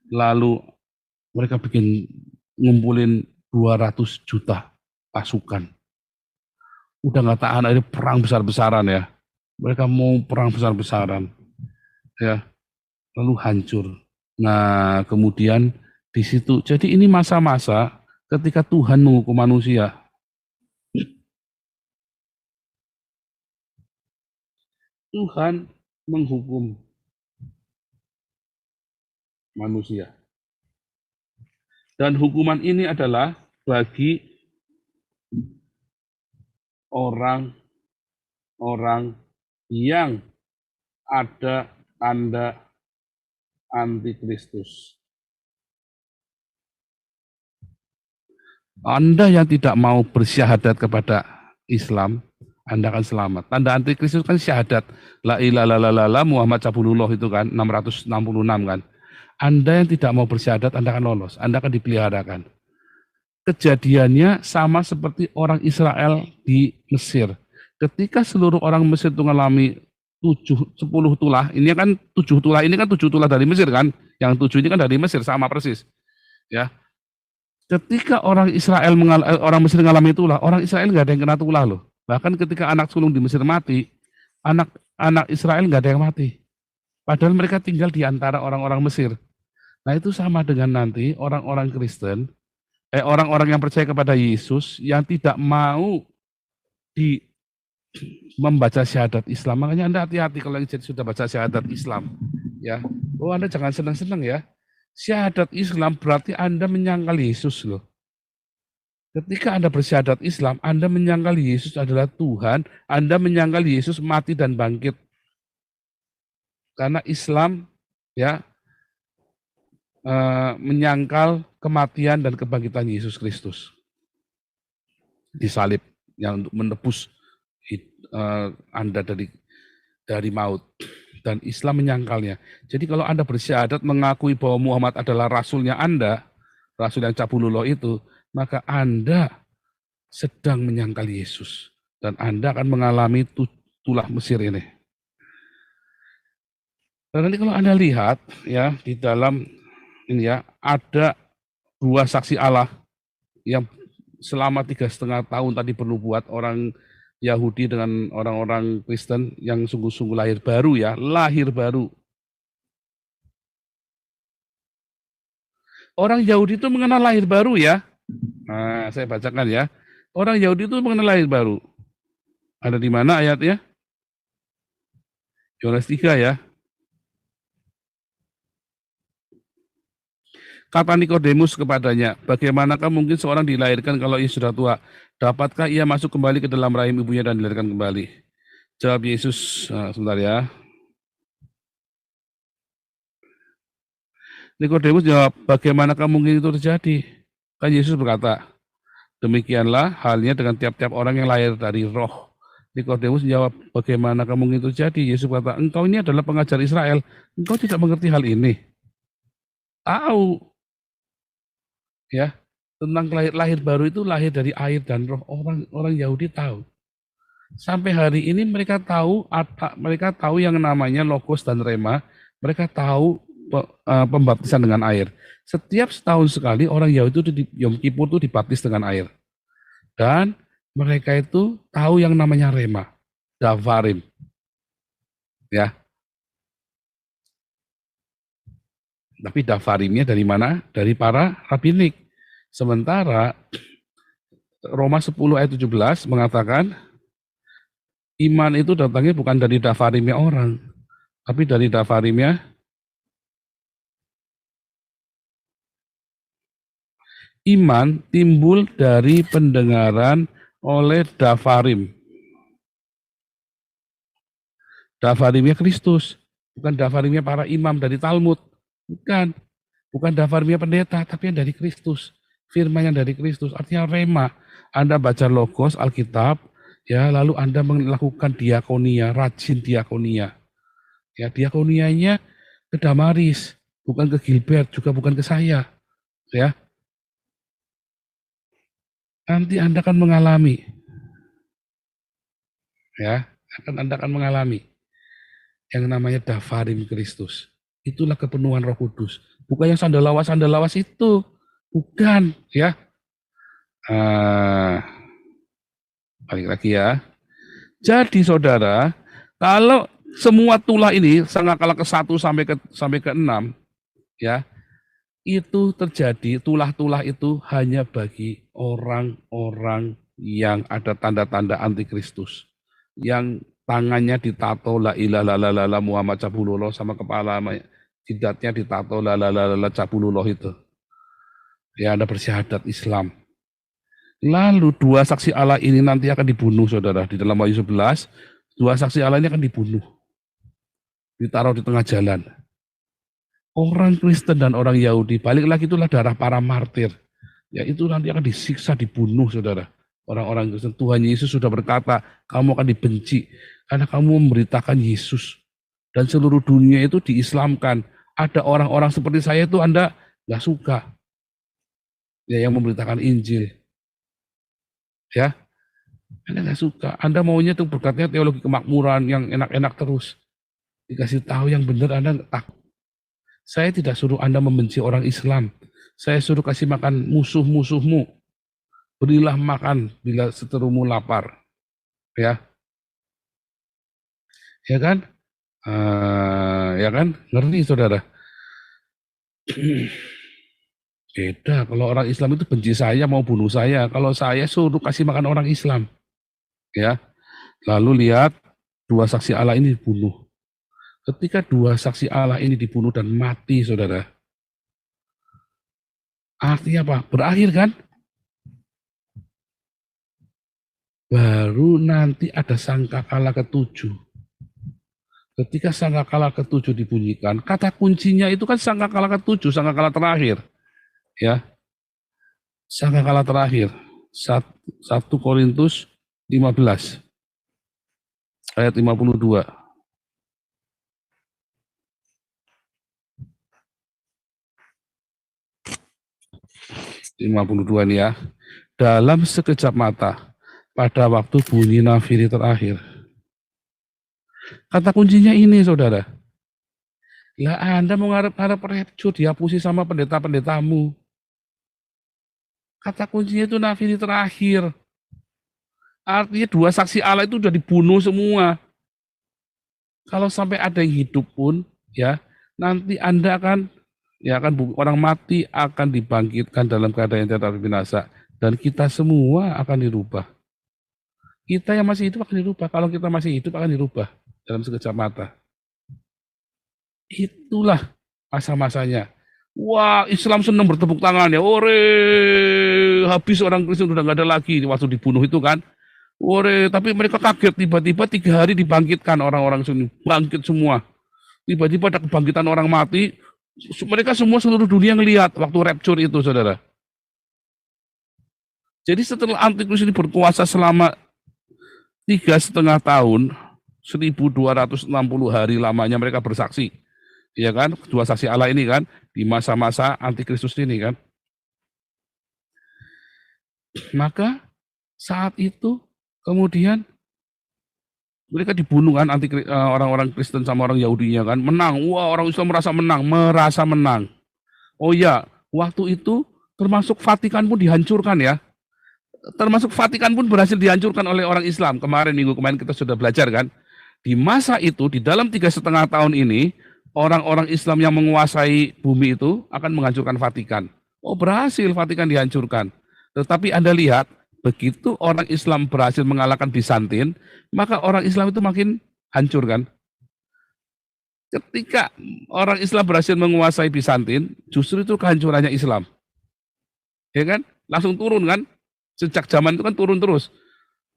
Lalu mereka bikin ngumpulin 200 juta pasukan. Udah nggak tahan akhirnya perang besar-besaran ya. Mereka mau perang besar-besaran. Ya, lalu hancur. Nah, kemudian di situ, jadi ini masa-masa ketika Tuhan menghukum manusia. Tuhan menghukum manusia. Dan hukuman ini adalah bagi orang-orang yang ada tanda antikristus. Anda yang tidak mau bersyahadat kepada Islam, Anda akan selamat. Tanda antikristus kan syahadat. La ilaha illallah Muhammad Cabulullah itu kan, 666 kan. Anda yang tidak mau bersyahadat, Anda akan lolos. Anda akan dipeliharakan. Kejadiannya sama seperti orang Israel di Mesir. Ketika seluruh orang Mesir itu mengalami 10 tulah, ini kan 7 tulah, ini kan 7 tulah dari Mesir kan. Yang 7 ini kan dari Mesir, sama persis. Ya. Ketika orang Mesir mengalami tulah, orang Israel nggak ada yang kena tulah loh. Bahkan ketika anak sulung di Mesir mati, anak Israel nggak ada yang mati. Padahal mereka tinggal di antara orang-orang Mesir. Nah itu sama dengan nanti orang-orang Kristen, orang-orang yang percaya kepada Yesus yang tidak mau membaca syahadat Islam. Makanya Anda hati-hati kalau sudah baca syahadat Islam. Ya, Anda jangan senang-senang ya. Syahadat Islam berarti Anda menyangkal Yesus loh. Ketika Anda bersyahadat Islam, Anda menyangkal Yesus adalah Tuhan, Anda menyangkal Yesus mati dan bangkit. Karena Islam ya menyangkal kematian dan kebangkitan Yesus Kristus. Disalib yang untuk menebus Anda dari maut. Dan Islam menyangkalnya. Jadi kalau Anda bersyahadat mengakui bahwa Muhammad adalah rasulnya Anda, rasul yang cabulullah itu, maka Anda sedang menyangkal Yesus. Dan Anda akan mengalami tulah Mesir ini. Dan nanti kalau Anda lihat ya di dalam ini ya, ada 2 saksi Allah yang selama 3,5 tahun tadi bernubuat, orang Yahudi dengan orang-orang Kristen yang sungguh-sungguh lahir baru ya, lahir baru. Orang Yahudi itu mengenal lahir baru ya. Nah, saya bacakan ya. Orang Yahudi itu mengenal lahir baru. Ada di mana ayatnya? Yohanes 3 ya. Kata Nikodemus kepadanya, bagaimanakah mungkin seorang dilahirkan kalau ia sudah tua? Dapatkah ia masuk kembali ke dalam rahim ibunya dan dilahirkan kembali? Jawab Yesus, sebentar ya. Nikodemus jawab, bagaimanakah mungkin itu terjadi? Kan Yesus berkata, demikianlah halnya dengan tiap-tiap orang yang lahir dari roh. Nikodemus jawab, bagaimanakah mungkin itu terjadi? Yesus berkata, engkau ini adalah pengajar Israel, engkau tidak mengerti hal ini. Tahu. Ya, tentang lahir baru itu lahir dari air dan roh. Orang Yahudi tahu. Sampai hari ini mereka tahu yang namanya logos dan rema. Mereka tahu pembaptisan dengan air. Setiap setahun sekali orang Yahudi itu di Yom Kippur itu dibaptis dengan air. Dan mereka itu tahu yang namanya rema, davarim. Ya. Tapi davarimnya dari mana? Dari para rabbinik. Sementara Roma 10 ayat 17 mengatakan iman itu datangnya bukan dari davarimnya orang, tapi dari davarimnya iman timbul dari pendengaran oleh davarim. Davarimnya Kristus, bukan davarimnya para imam dari Talmud. Bukan davarimnya pendeta, tapi yang dari Kristus. Firman yang dari Kristus, artinya rema. Anda baca logos Alkitab, ya, lalu Anda melakukan diakonia, rajin diakonia. Ya, diakonianya ke Damaris, bukan ke Gilbert, juga bukan ke saya. Ya. Nanti Anda akan mengalami. Ya, Anda akan mengalami yang namanya davarim Kristus. Itulah kepenuhan Roh Kudus. Bukan yang sandalawas itu. Bukan, ya. Balik lagi ya. Jadi saudara, kalau semua tulah ini sangkakala ke-1 sampai ke-6, ya, itu terjadi, tulah-tulah itu hanya bagi orang-orang yang ada tanda-tanda antikristus. Yang tangannya ditato la ilaha illallah Muhammad Cabulullah sama kepala jidatnya ditato la ilaha Cabulullah itu. Ya, Anda bersyahadat Islam. Lalu dua saksi Allah ini nanti akan dibunuh, saudara. Di dalam Wahyu 11, dua saksi Allah ini akan dibunuh. Ditaruh di tengah jalan. Orang Kristen dan orang Yahudi, balik lagi itulah darah para martir. Ya, itu nanti akan disiksa, dibunuh, saudara. Orang-orang Kristen, Tuhan Yesus sudah berkata, kamu akan dibenci karena kamu memberitakan Yesus. Dan seluruh dunia itu diislamkan. Ada orang-orang seperti saya itu Anda nggak suka. Ya, yang memberitakan Injil. Ya, Anda nggak suka. Anda maunya tuh berkatnya teologi kemakmuran yang enak-enak terus. Dikasih tahu yang benar Anda nggak takut. Saya tidak suruh Anda membenci orang Islam. Saya suruh kasih makan musuh-musuhmu. Berilah makan bila seterumu lapar. Ya, ya kan? Ya kan? Ngerti saudara? Beda, kalau orang Islam itu benci saya, mau bunuh saya. Kalau saya suruh kasih makan orang Islam. Ya. Lalu lihat dua saksi Allah ini dibunuh. Ketika dua saksi Allah ini dibunuh dan mati, saudara. Artinya apa? Berakhir kan? Baru nanti ada sangkakala ke-7. Ketika sangkakala ke-7 dibunyikan, kata kuncinya itu kan sangkakala ke-7, sangkakala terakhir. Ya, sangkakala terakhir 1 Korintus 15 ayat 52. Ini ya. Dalam sekejap mata pada waktu bunyi nafiri terakhir. Kata kuncinya ini, saudara. Lah Anda mau ngarep-ngarep rapture dihapusi sama pendeta-pendetamu. Kata kuncinya itu nafiri terakhir. Artinya dua saksi Allah itu sudah dibunuh semua. Kalau sampai ada yang hidup pun, ya, nanti Anda akan, ya kan, orang mati akan dibangkitkan dalam keadaan yang tidak binasa. Dan kita semua akan dirubah. Kita yang masih hidup akan dirubah. Kalau kita masih hidup akan dirubah dalam sekejap mata. Itulah masa-masanya. Wah, Islam senang bertepuk tangan ya. Ore, habis orang Kristen udah nggak ada lagi waktu dibunuh itu kan. Ore, tapi mereka kaget tiba-tiba 3 hari dibangkitkan orang-orang Sunni, bangkit semua. Tiba-tiba ada kebangkitan orang mati. Mereka semua seluruh dunia ngelihat waktu rapture itu, saudara. Jadi setelah Antikristus ini berkuasa selama 3,5 tahun, 1260 hari lamanya mereka bersaksi. Ya kan, dua saksi Allah ini kan, di masa-masa Antikristus ini kan. Maka saat itu kemudian mereka dibunuh kan, orang-orang Kristen sama orang Yahudinya kan, menang. Wah, orang Islam merasa menang. Oh ya, waktu itu termasuk Vatikan pun dihancurkan ya. Termasuk Vatikan pun berhasil dihancurkan oleh orang Islam. Minggu kemarin kita sudah belajar kan. Di masa itu, di dalam 3,5 tahun ini, orang-orang Islam yang menguasai bumi itu akan menghancurkan Vatikan. Oh, berhasil Vatikan dihancurkan. Tetapi Anda lihat, begitu orang Islam berhasil mengalahkan Bizantin, maka orang Islam itu makin hancur kan. Ketika orang Islam berhasil menguasai Bizantin, justru itu kehancurannya Islam. Ya kan? Langsung turun kan? Sejak zaman itu kan turun terus.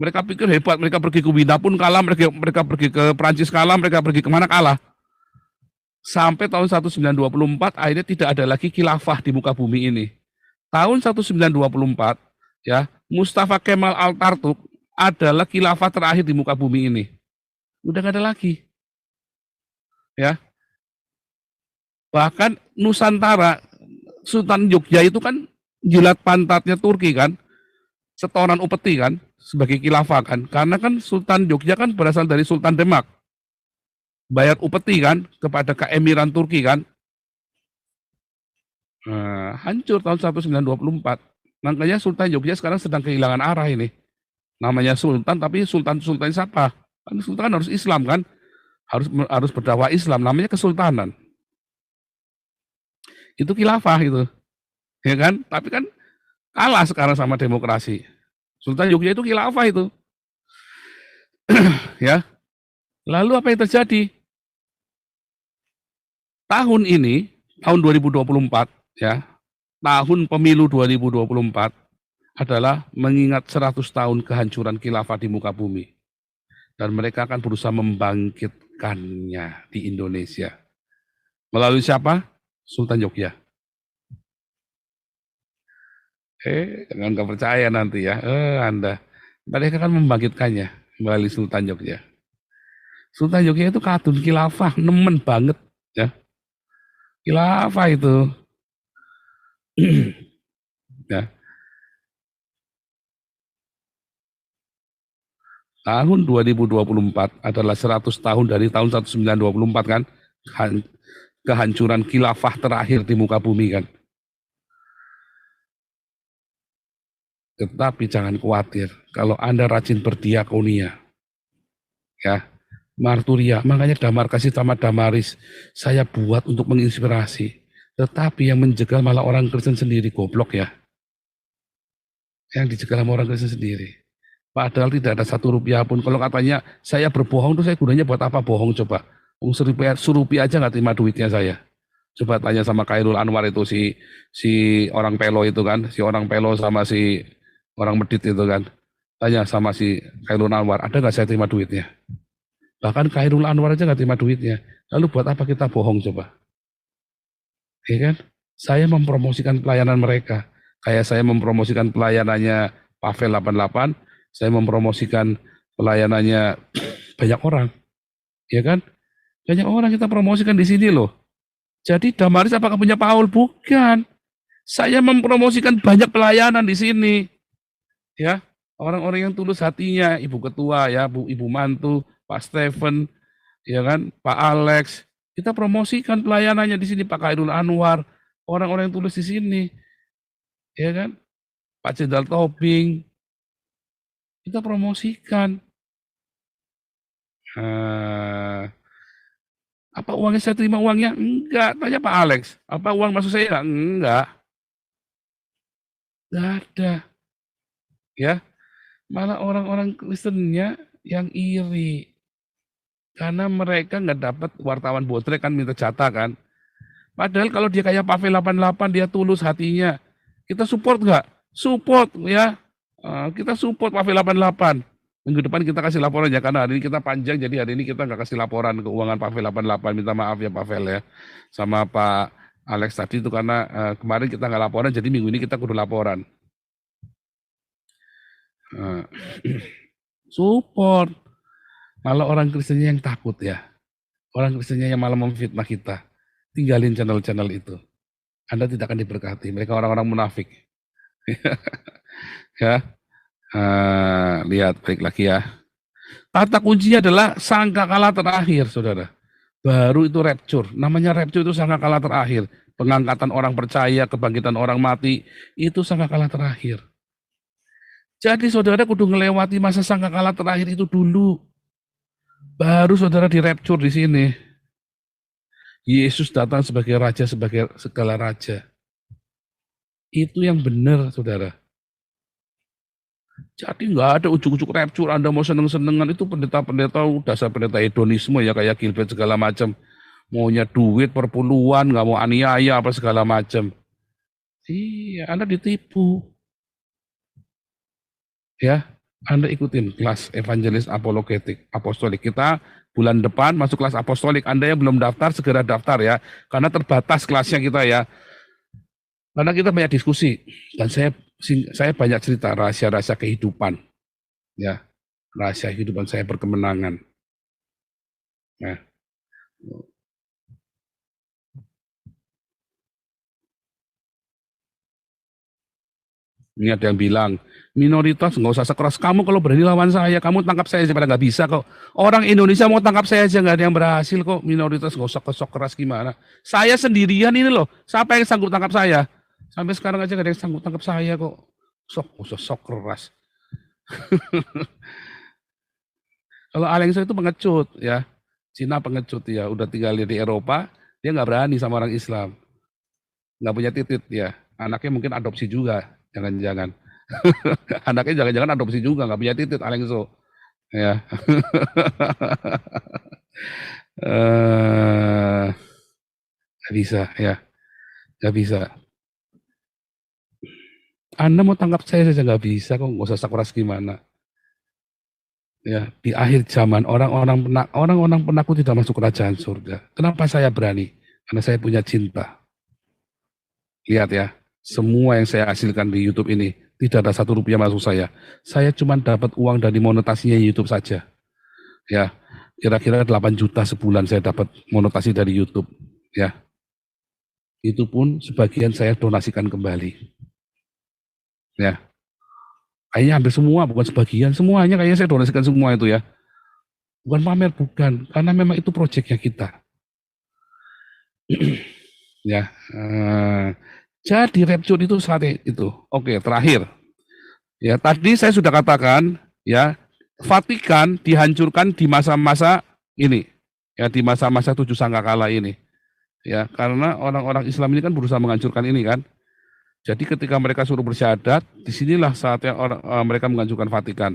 Mereka pikir hebat, mereka pergi ke Wina pun kalah, mereka pergi ke Prancis kalah, mereka pergi kemana kalah. Sampai tahun 1924 akhirnya tidak ada lagi khilafah di muka bumi ini. Tahun 1924 ya, Mustafa Kemal Atatürk adalah khilafah terakhir di muka bumi ini. Udah nggak ada lagi. Ya. Bahkan Nusantara, Sultan Yogya itu kan jilat pantatnya Turki kan, setoran upeti kan, sebagai khilafah kan. Karena kan Sultan Yogya kan berasal dari Sultan Demak. Bayar upeti kan kepada keemiran Turki kan. Hancur tahun 1924. Makanya Sultan Yogya sekarang sedang kehilangan arah ini. Namanya Sultan, tapi Sultan siapa? Kan Sultan harus Islam kan? Harus berdakwah Islam, namanya kesultanan. Itu khilafah itu. Ya kan? Tapi kan kalah sekarang sama demokrasi. Sultan Yogya itu khilafah itu. Ya. Lalu apa yang terjadi? Tahun ini, tahun 2024 ya, tahun pemilu 2024 adalah mengingat 100 tahun kehancuran khilafah di muka bumi. Dan mereka akan berusaha membangkitkannya di Indonesia. Melalui siapa? Sultan Yogya. Jangan nggak percaya nanti ya. Anda. Mereka akan membangkitkannya melalui Sultan Yogya. Sultan Yogya itu katun khilafah, nemen banget ya. Khilafah itu. Ya. Tahun 2024 adalah 100 tahun dari tahun 1924 kan, kehancuran khilafah terakhir di muka bumi kan. Tetapi jangan khawatir, kalau Anda rajin berdiakonia, ya, marturia, makanya Damar Kasih Tamat Damaris, saya buat untuk menginspirasi. Tetapi yang menjegal malah orang Kristen sendiri, goblok ya. Yang dijegal sama orang Kristen sendiri. Padahal tidak ada 1 rupiah pun. Kalau katanya saya berbohong, tuh saya gunanya buat apa bohong coba? Surupi aja nggak terima duitnya saya. Coba tanya sama Khairul Anwar itu si orang pelo itu kan, si orang pelo sama si orang medit itu kan. Tanya sama si Khairul Anwar, ada nggak saya terima duitnya? Bahkan Khairul Anwar aja nggak terima duitnya. Lalu buat apa kita bohong coba? Ya kan? Saya mempromosikan pelayanan mereka. Kayak saya mempromosikan pelayanannya Pavel 88, saya mempromosikan pelayanannya banyak orang. Ya kan? Banyak orang kita promosikan di sini loh. Jadi Damaris apakah punya Paul? Bukan. Saya mempromosikan banyak pelayanan di sini. Ya, orang-orang yang tulus hatinya, Ibu Ketua ya, Ibu Mantu, Pak Stephen, ya kan, Pak Alex. Kita promosikan pelayanannya di sini, Pak Khairul Anwar, orang-orang yang tulus di sini. Ya kan? Pak Jenderal Tobing. Kita promosikan. Apa uangnya saya terima uangnya? Enggak. Tanya Pak Alex. Apa uang masuk saya? Enggak. Enggak ada. Ya. Malah orang-orang Kristennya yang iri. Karena mereka nggak dapat wartawan botrek kan minta jatah kan. Padahal kalau dia kayak Pavel 88 dia tulus hatinya. Kita support nggak? Support ya. Kita support Pavel 88. Minggu depan kita kasih laporan ya, karena hari ini kita panjang, jadi hari ini kita nggak kasih laporan keuangan Pavel 88. Minta maaf ya Pavel ya. Sama Pak Alex tadi itu karena kemarin kita nggak laporan, jadi minggu ini kita kudu laporan. Support. Kalau orang Kristennya yang takut ya. Orang Kristennya yang malah memfitnah kita. Tinggalin channel-channel itu. Anda tidak akan diberkati. Mereka orang-orang munafik. Ya, lihat balik lagi ya. Kata kuncinya adalah sangkakala terakhir, saudara. Baru itu rapture. Namanya rapture itu sangkakala terakhir. Pengangkatan orang percaya, kebangkitan orang mati, itu sangkakala terakhir. Jadi saudara kudu ngelewati masa sangkakala terakhir itu dulu. Baru saudara di rapture di sini. Yesus datang sebagai raja, sebagai segala raja. Itu yang benar, saudara. Jadi nggak ada ujuk-ujuk rapture, Anda mau seneng-senengan, itu pendeta-pendeta, dasar pendeta hedonisme ya, kayak Gilbert segala macam. Maunya duit perpuluhan, nggak mau aniaya apa segala macam. Iya, Anda ditipu. Ya, Anda ikutin kelas evangelis apostolik. Kita bulan depan masuk kelas apostolik. Anda yang belum daftar, segera daftar ya. Karena terbatas kelasnya kita ya. Karena kita banyak diskusi. Dan saya banyak cerita rahasia-rahasia kehidupan. Ya, rahasia kehidupan saya berkemenangan. Nah, ini ada yang bilang, minoritas nggak usah sekeras. Kamu kalau berani lawan saya, kamu tangkap saya aja, pada nggak bisa kok. Orang Indonesia mau tangkap saya aja nggak ada yang berhasil kok. Minoritas nggak usah sok keras gimana. Saya sendirian ini loh. Siapa yang sanggup tangkap saya? Sampai sekarang aja nggak ada yang sanggup tangkap saya kok. Sok keras. Kalau Alengso itu pengecut ya. Cina pengecut ya. Udah tinggal di Eropa, dia nggak berani sama orang Islam. Nggak punya titit ya. Anaknya mungkin adopsi juga. Jangan-jangan. Anaknya jangan-jangan adopsi juga, nggak punya titit Alengso. Ya. Nggak bisa ya. Nggak bisa. Anda mau tangkap saya saja nggak bisa kok, nggak usah keras gimana. Ya, di akhir zaman orang-orang penakut tidak masuk kerajaan surga. Kenapa saya berani? Karena saya punya cinta. Lihat ya, semua yang saya hasilkan di YouTube ini tidak ada satu rupiah masuk saya. Saya cuma dapat uang dari monetasinya YouTube saja. Ya, kira-kira 8 juta sebulan saya dapat monetasi dari YouTube. Ya, itu pun sebagian saya donasikan kembali. Ya, kayaknya hampir semua, bukan sebagian, semuanya kayaknya saya donasikan semua itu ya. Bukan pamer, bukan, karena memang itu proyeknya kita. Ya, jadi rapture itu saat itu. Oke, terakhir. Ya, tadi saya sudah katakan, ya, Vatikan dihancurkan di masa-masa ini, ya, di masa-masa 7 sangkakala ini. Ya, karena orang-orang Islam ini kan berusaha menghancurkan ini kan. Jadi ketika mereka suruh bersyahadat, disinilah saatnya mereka menghancurkan Vatikan.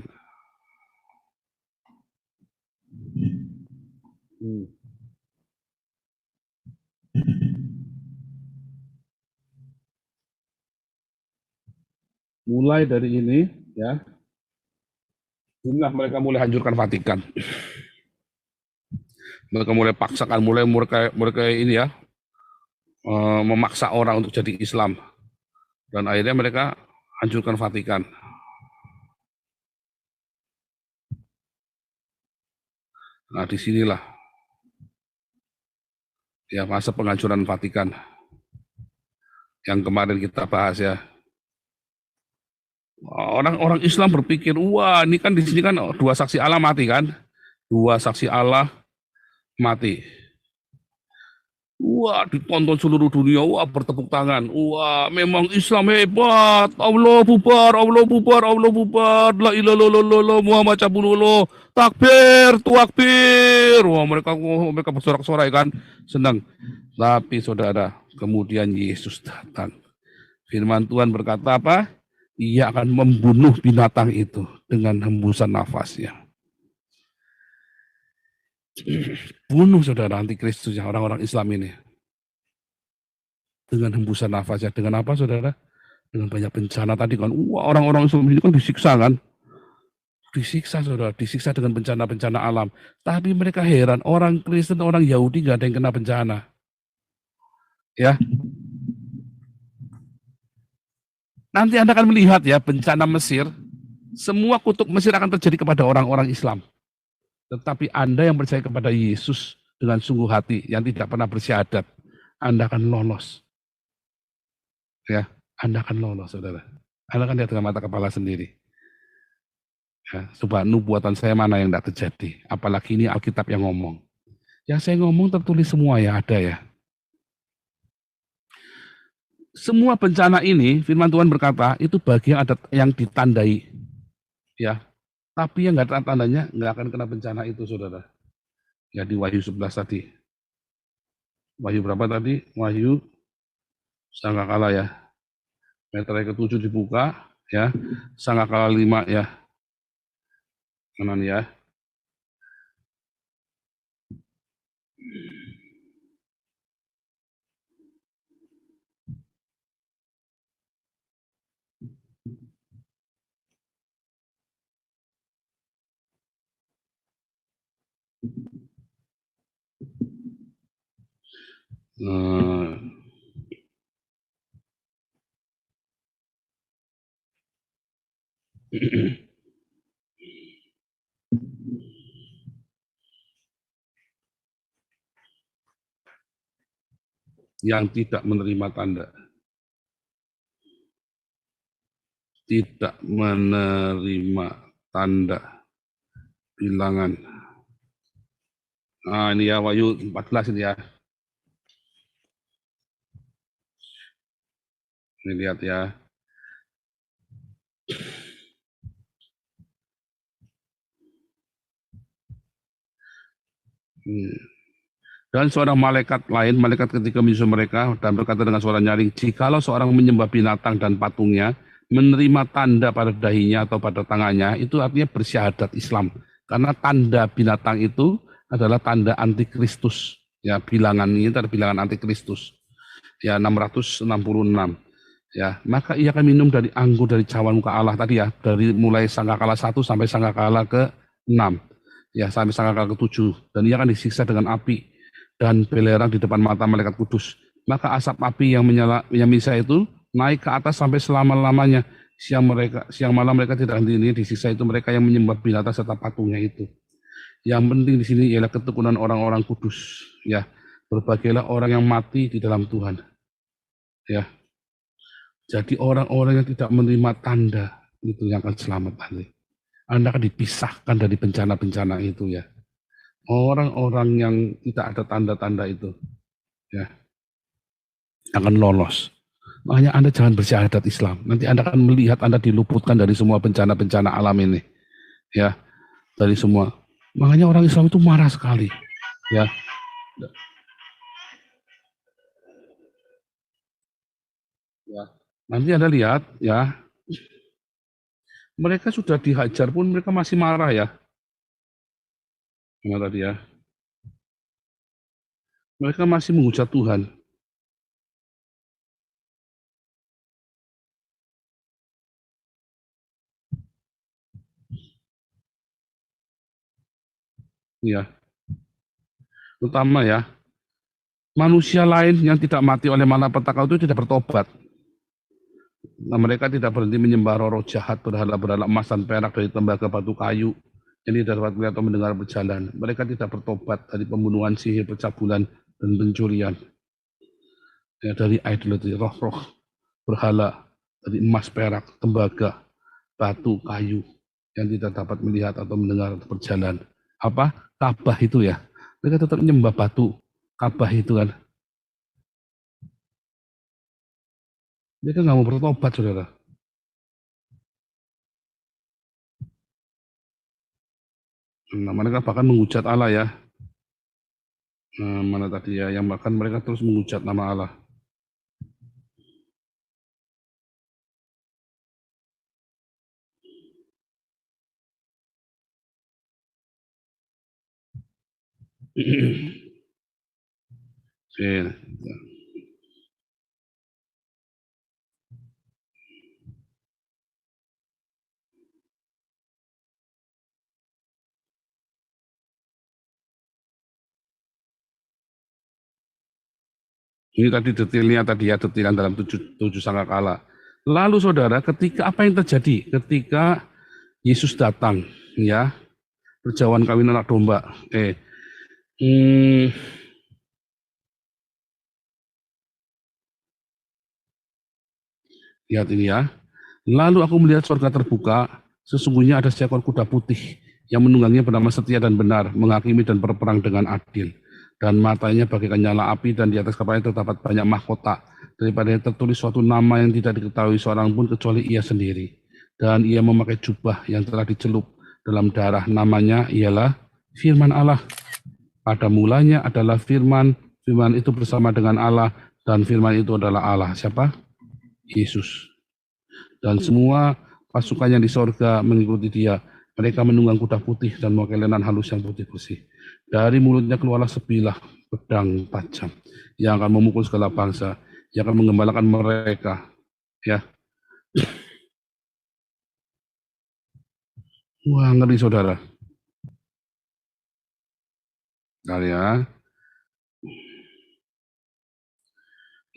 Mulai dari ini, ya, inilah mereka mulai hancurkan Vatikan. Mereka mulai paksakan, mereka ini ya, memaksa orang untuk jadi Islam. Dan akhirnya mereka hancurkan Vatikan. Nah, disinilah ya masa penghancuran Vatikan yang kemarin kita bahas ya. Orang-orang Islam berpikir, wah ini kan di sini kan 2 saksi Allah mati kan, 2 saksi Allah mati. Wah, ditonton seluruh dunia, wah bertepuk tangan. Wah, memang Islam hebat. Allah bubar, Allah bubar, Allah bubar. La ilaha illallah Muhammad Rasulullah. Takbir, takbir. Wah, mereka bersorak-sorai kan, senang. Tapi saudara, kemudian Yesus datang. Firman Tuhan berkata apa? Ia akan membunuh binatang itu dengan hembusan nafasnya. Bunuh saudara antikristus orang-orang Islam ini dengan hembusan nafasnya. Dengan apa saudara? Dengan banyak bencana tadi kan. Wah, orang-orang Islam ini kan disiksa kan. Disiksa saudara, disiksa dengan bencana-bencana alam. Tapi mereka heran, orang Kristen, orang Yahudi nggak ada yang kena bencana. Ya. Nanti Anda akan melihat ya bencana Mesir. Semua kutuk Mesir akan terjadi kepada orang-orang Islam. Tetapi Anda yang percaya kepada Yesus dengan sungguh hati, yang tidak pernah bersyahadat, Anda akan lolos. Ya, Anda akan lolos, saudara. Anda kan lihat dengan mata kepala sendiri. Ya, coba nubuatan saya mana yang tidak terjadi. Apalagi ini Alkitab yang ngomong. Yang saya ngomong tertulis semua ya, ada ya. Semua bencana ini, firman Tuhan berkata, itu bagian ada yang ditandai. Ya, tapi yang nggak ada tandanya, nggak akan kena bencana itu, saudara. Ya, di Wahyu 11 tadi. Wahyu berapa tadi? Wahyu, sangkakala ya. Meterai ke-7 dibuka, ya. Sangkakala 5 ya. Kanan ya. Eh, yang tidak menerima tanda. Tidak menerima tanda bilangan. Nah, ini ya Wahyu 14 ini ya. Ini lihat ya. Dan seorang malaikat lain, malaikat ketika menyusul mereka dan berkata dengan suara nyaring, jikalau seorang menyembah binatang dan patungnya, menerima tanda pada dahinya atau pada tangannya, itu artinya bersyahadat Islam. Karena tanda binatang itu adalah tanda antikristus. Ya, bilangan ini adalah bilangan antikristus. Ya, 666. Ya, maka ia akan minum dari anggur dari cawan muka Allah tadi ya, dari mulai sangkakala 1 sampai sangkakala ke-6. Ya, sampai sangkakala ke-7. Dan ia akan disiksa dengan api dan belerang di depan mata malaikat kudus. Maka asap api yang menyisa itu naik ke atas sampai selama-lamanya. Siang malam mereka tidak henti disiksa itu mereka yang menyembah binatang serta patungnya itu. Yang penting di sini ialah ketekunan orang-orang kudus. Ya, berbagailah orang yang mati di dalam Tuhan. Ya, jadi orang-orang yang tidak menerima tanda itu yang akan selamat nanti. Anda akan dipisahkan dari bencana-bencana itu ya. Orang-orang yang tidak ada tanda-tanda itu ya akan lolos. Makanya Anda jangan bersyahadat Islam. Nanti Anda akan melihat Anda diluputkan dari semua bencana-bencana alam ini. Ya, dari semua. Makanya orang Islam itu marah sekali. Ya. Ya. Nanti Anda lihat ya. Mereka sudah dihajar pun mereka masih marah ya. Gimana tadi ya? Mereka masih menghujat Tuhan. Ya. Terutama ya, manusia lain yang tidak mati oleh malapetaka itu tidak bertobat. Nah, mereka tidak berhenti menyembah roh jahat, berhala-berhala emas dan perak dari tembaga batu kayu yang tidak dapat melihat atau mendengar berjalan. Mereka tidak bertobat dari pembunuhan, sihir, pencabulan, dan pencurian. Ya, dari idolatri, roh-roh berhala, dari emas, perak, tembaga, batu, kayu yang tidak dapat melihat atau mendengar atau berjalan. Apa? Ka'bah itu ya. Mereka tetap menyembah batu, Ka'bah itu kan. Mereka nggak mau bertobat, saudara. Nah, mereka bahkan menghujat Allah ya. Nah, mana tadi ya, yang bahkan mereka terus menghujat nama Allah. Ini tadi detailnya tadi ya, detailan dalam tujuh sangkakala. Lalu saudara, ketika apa yang terjadi? Ketika Yesus datang, ya, perjamuan kawin anak domba. Lihat ini ya. Lalu aku melihat surga terbuka, sesungguhnya ada seekor kuda putih yang menungganginya bernama Setia dan Benar, menghakimi dan berperang dengan adil. Dan matanya bagaikan nyala api, dan di atas kepalanya terdapat banyak mahkota. Daripadanya tertulis suatu nama yang tidak diketahui seorang pun kecuali ia sendiri. Dan ia memakai jubah yang telah dicelup dalam darah. Namanya ialah Firman Allah. Pada mulanya adalah Firman, Firman itu bersama dengan Allah, dan Firman itu adalah Allah. Siapa? Yesus. Dan semua pasukannya di sorga mengikuti dia. Mereka menunggang kuda putih dan memakai lenan halus yang putih bersih. Dari mulutnya keluarlah sebilah pedang tajam yang akan memukul segala bangsa, yang akan menggembalakan mereka. Ya, wah ngeri saudara. Bentar ya.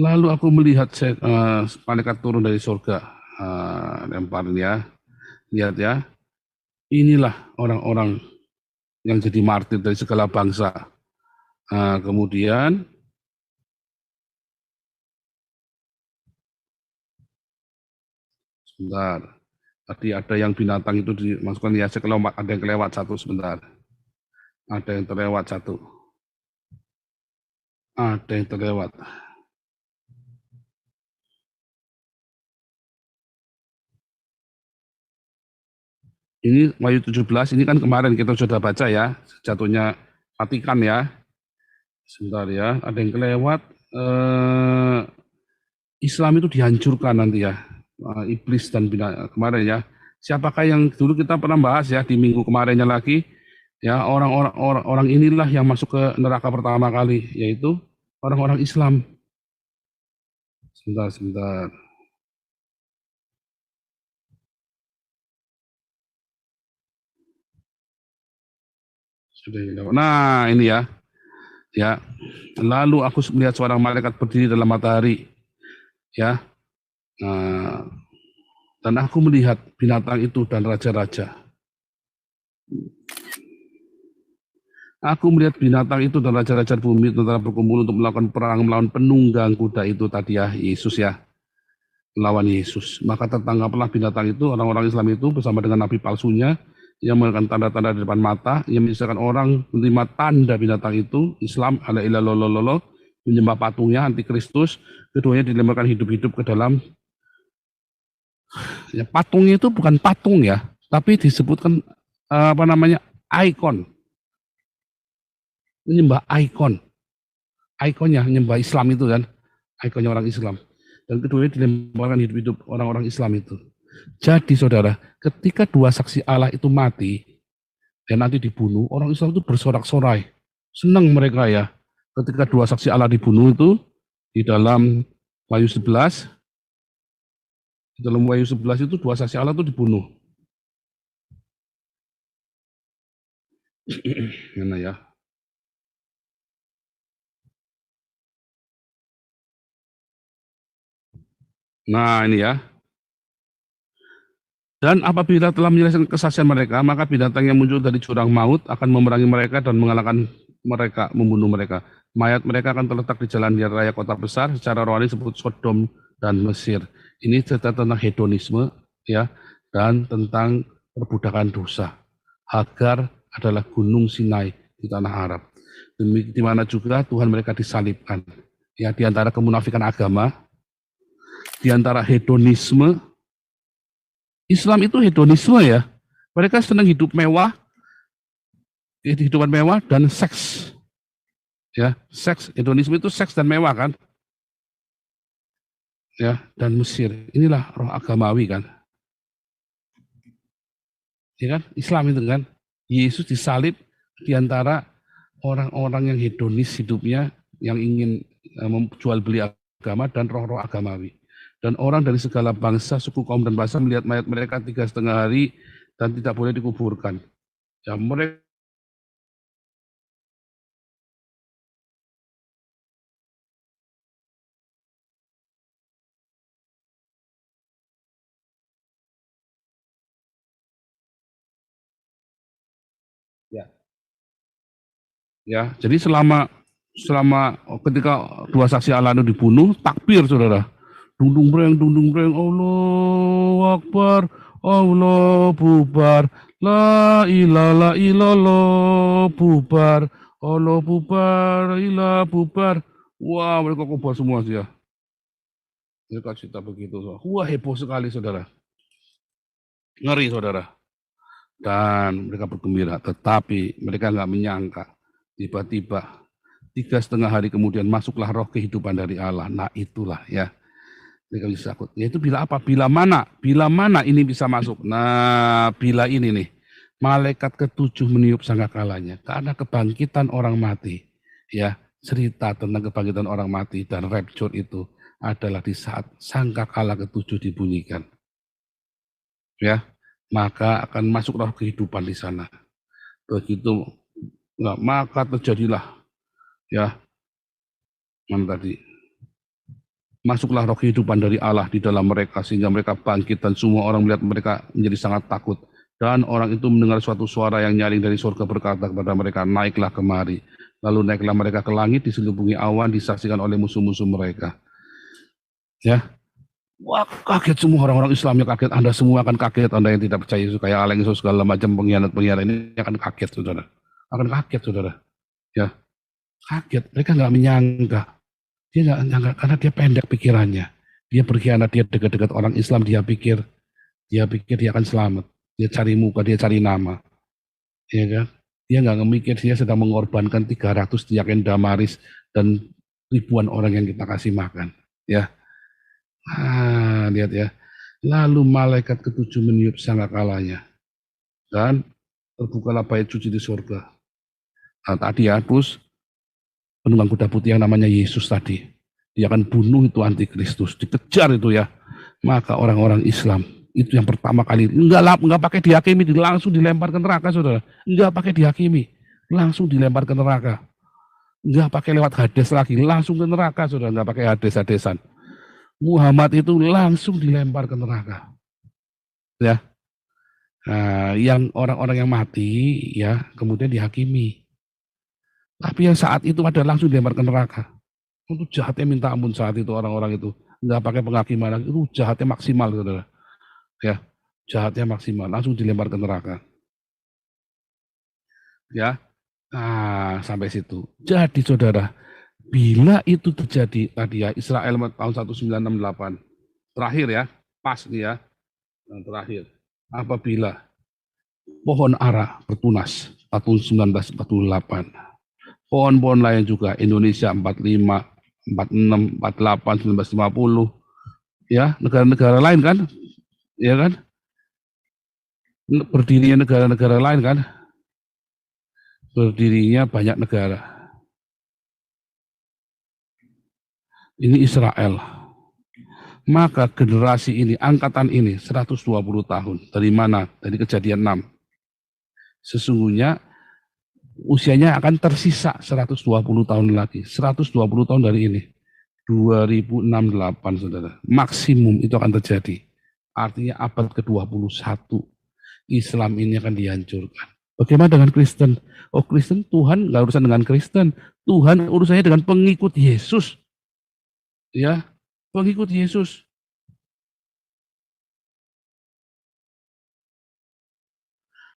Lalu aku melihat malaikat turun dari surga, lempar ya, lihat ya. Inilah orang-orang yang jadi martir dari segala bangsa. Kemudian sebentar, tadi ada yang binatang itu dimasukkan ya, ada yang kelewat satu sebentar. Ada yang terlewat satu. Ada yang terlewat. Ini Wahyu 17, ini kan kemarin kita sudah baca ya, jatuhnya Vatikan ya. Sebentar ya, ada yang kelewat. Islam itu dihancurkan nanti ya, iblis dan kemarin ya. Siapakah yang dulu kita pernah bahas ya di minggu kemarinnya lagi, ya orang inilah yang masuk ke neraka pertama kali, yaitu orang-orang Islam. Sebentar. Nah ini ya, lalu aku melihat seorang malaikat berdiri dalam matahari, ya, dan aku melihat binatang itu dan raja-raja. Aku melihat binatang itu dan raja-raja bumi tentara berkumpul untuk melakukan perang melawan penunggang kuda itu tadi ya, Yesus ya, melawan Yesus. Maka tertangkaplah binatang itu, orang-orang Islam itu bersama dengan nabi palsunya, yang melakukan tanda-tanda di depan mata, yang menyisakan orang menerima tanda binatang itu, Islam, ala ilah lolololo, menyembah patungnya, antikristus, keduanya dilemparkan hidup-hidup ke dalam, ya patungnya itu bukan patung ya, tapi disebutkan ikon, menyembah ikonnya, menyembah Islam itu kan, ikonnya orang Islam, dan keduanya dilemparkan hidup-hidup orang-orang Islam itu. Jadi saudara, ketika dua saksi Allah itu mati dan nanti dibunuh, orang Islam itu bersorak-sorai. Senang mereka ya. Ketika dua saksi Allah dibunuh itu di dalam Wahyu 11, di dalam Wahyu 11 itu dua saksi Allah itu dibunuh. Mana ya? Nah, ini ya. Dan apabila telah menyelesaikan kesaksian mereka, maka binatang yang muncul dari jurang maut akan memerangi mereka dan mengalahkan mereka, membunuh mereka. Mayat mereka akan terletak di jalan raya kota besar, secara rohani disebut Sodom dan Mesir. Ini cerita tentang hedonisme ya, dan tentang perbudakan dosa. Hagar adalah gunung Sinai di tanah Arab. Di mana juga Tuhan mereka disalibkan. Ya, di antara kemunafikan agama, di antara hedonisme. Islam itu hedonisme ya. Mereka senang hidup mewah, kehidupan mewah dan seks. Ya, seks, hedonisme itu seks dan mewah kan. Ya, dan Mesir. Inilah roh agamawi kan. Ya kan? Islam itu kan. Yesus disalib di antara orang-orang yang hedonis hidupnya, yang ingin menjual beli agama dan roh-roh agamawi. Dan orang dari segala bangsa, suku, kaum, dan bahasa melihat mayat mereka 3,5 hari dan tidak boleh dikuburkan. Ya, mereka ya, jadi selama ketika dua saksi Allah itu dibunuh, takbir saudara. Dundung breng, Allahu Akbar, Allah bubar, la ilallah bubar, Allah bubar, ilah bubar. Wah, mereka kubar semua sih ya. Mereka cerita begitu. Wah, heboh sekali saudara. Ngeri saudara. Dan mereka bergembira, tetapi mereka nggak menyangka. Tiba-tiba 3,5 hari kemudian masuklah roh kehidupan dari Allah. Nah itulah ya. Mereka bisa takut. Yaitu bila apa? Bila mana? Bila mana ini bisa masuk? Nah, bila ini nih. Malaikat ke-7 meniup sangkakalanya. Karena kebangkitan orang mati. Ya, cerita tentang kebangkitan orang mati dan rapture itu adalah di saat sangkakala ke-7 dibunyikan. Ya, maka akan masuk roh kehidupan di sana. Begitu, nah, maka terjadilah. Ya, mana tadi? Masuklah roh kehidupan dari Allah di dalam mereka sehingga mereka bangkit dan semua orang melihat mereka menjadi sangat takut. Dan orang itu mendengar suatu suara yang nyaring dari surga berkata kepada mereka, naiklah kemari. Lalu naiklah mereka ke langit diselubungi awan disaksikan oleh musuh-musuh mereka. Ya, wah kaget semua orang-orang Islamnya kaget. Anda semua akan kaget. Anda yang tidak percaya Yesus kayak Alex segala macam pengkhianat-pengkhianat ini akan kaget saudara. Akan kaget saudara. Ya, kaget. Mereka nggak menyangka. Dia nggak nyangka karena dia pendek pikirannya. Dia berkhianat, dia dekat-dekat orang Islam, dia pikir dia akan selamat. Dia cari muka, dia cari nama. Ya kan? Dia nggak memikir dia sedang mengorbankan 300 diaken Damaris dan ribuan orang yang kita kasih makan. Ya. Lihat ya. Lalu malaikat ke-7 meniup sangkakalanya. Dan terbukalah bait suci di surga. Nah, tadi ya, terus penunggang kuda putih yang namanya Yesus tadi. Dia akan bunuh itu antikristus, dikejar itu ya. Maka orang-orang Islam itu yang pertama kali enggak pakai dihakimi, langsung dilempar ke neraka saudara. Enggak pakai dihakimi, langsung dilempar ke neraka. Enggak pakai lewat Hades lagi, langsung ke neraka saudara, enggak pakai Hades-Hadesan. Muhammad itu langsung dilempar ke neraka. Ya. Nah, yang orang-orang yang mati ya kemudian dihakimi. Tapi yang saat itu ada langsung dilempar ke neraka. Itu jahatnya minta ampun saat itu orang-orang itu. Nggak pakai penghakiman lagi, itu jahatnya maksimal saudara. Ya, jahatnya maksimal, langsung dilempar ke neraka. Ya, nah sampai situ. Jadi saudara, bila itu terjadi tadi ya, Israel tahun 1968, terakhir ya, pas nih ya, yang terakhir. Apabila pohon ara bertunas tahun 1948, pohon-pohon lain juga Indonesia 45, 46, 48, 1950, ya negara-negara lain kan, ya kan, berdirinya negara-negara lain kan, berdirinya banyak negara. Ini Israel. Maka generasi ini, angkatan ini 120 tahun. Dari mana? Dari Kejadian 6. Sesungguhnya usianya akan tersisa 120 tahun lagi. 120 tahun dari ini. 2068 saudara. Maksimum itu akan terjadi. Artinya abad ke-21. Islam ini akan dihancurkan. Bagaimana dengan Kristen? Oh Kristen, Tuhan nggak urusan dengan Kristen. Tuhan urusannya dengan pengikut Yesus. Ya, pengikut Yesus.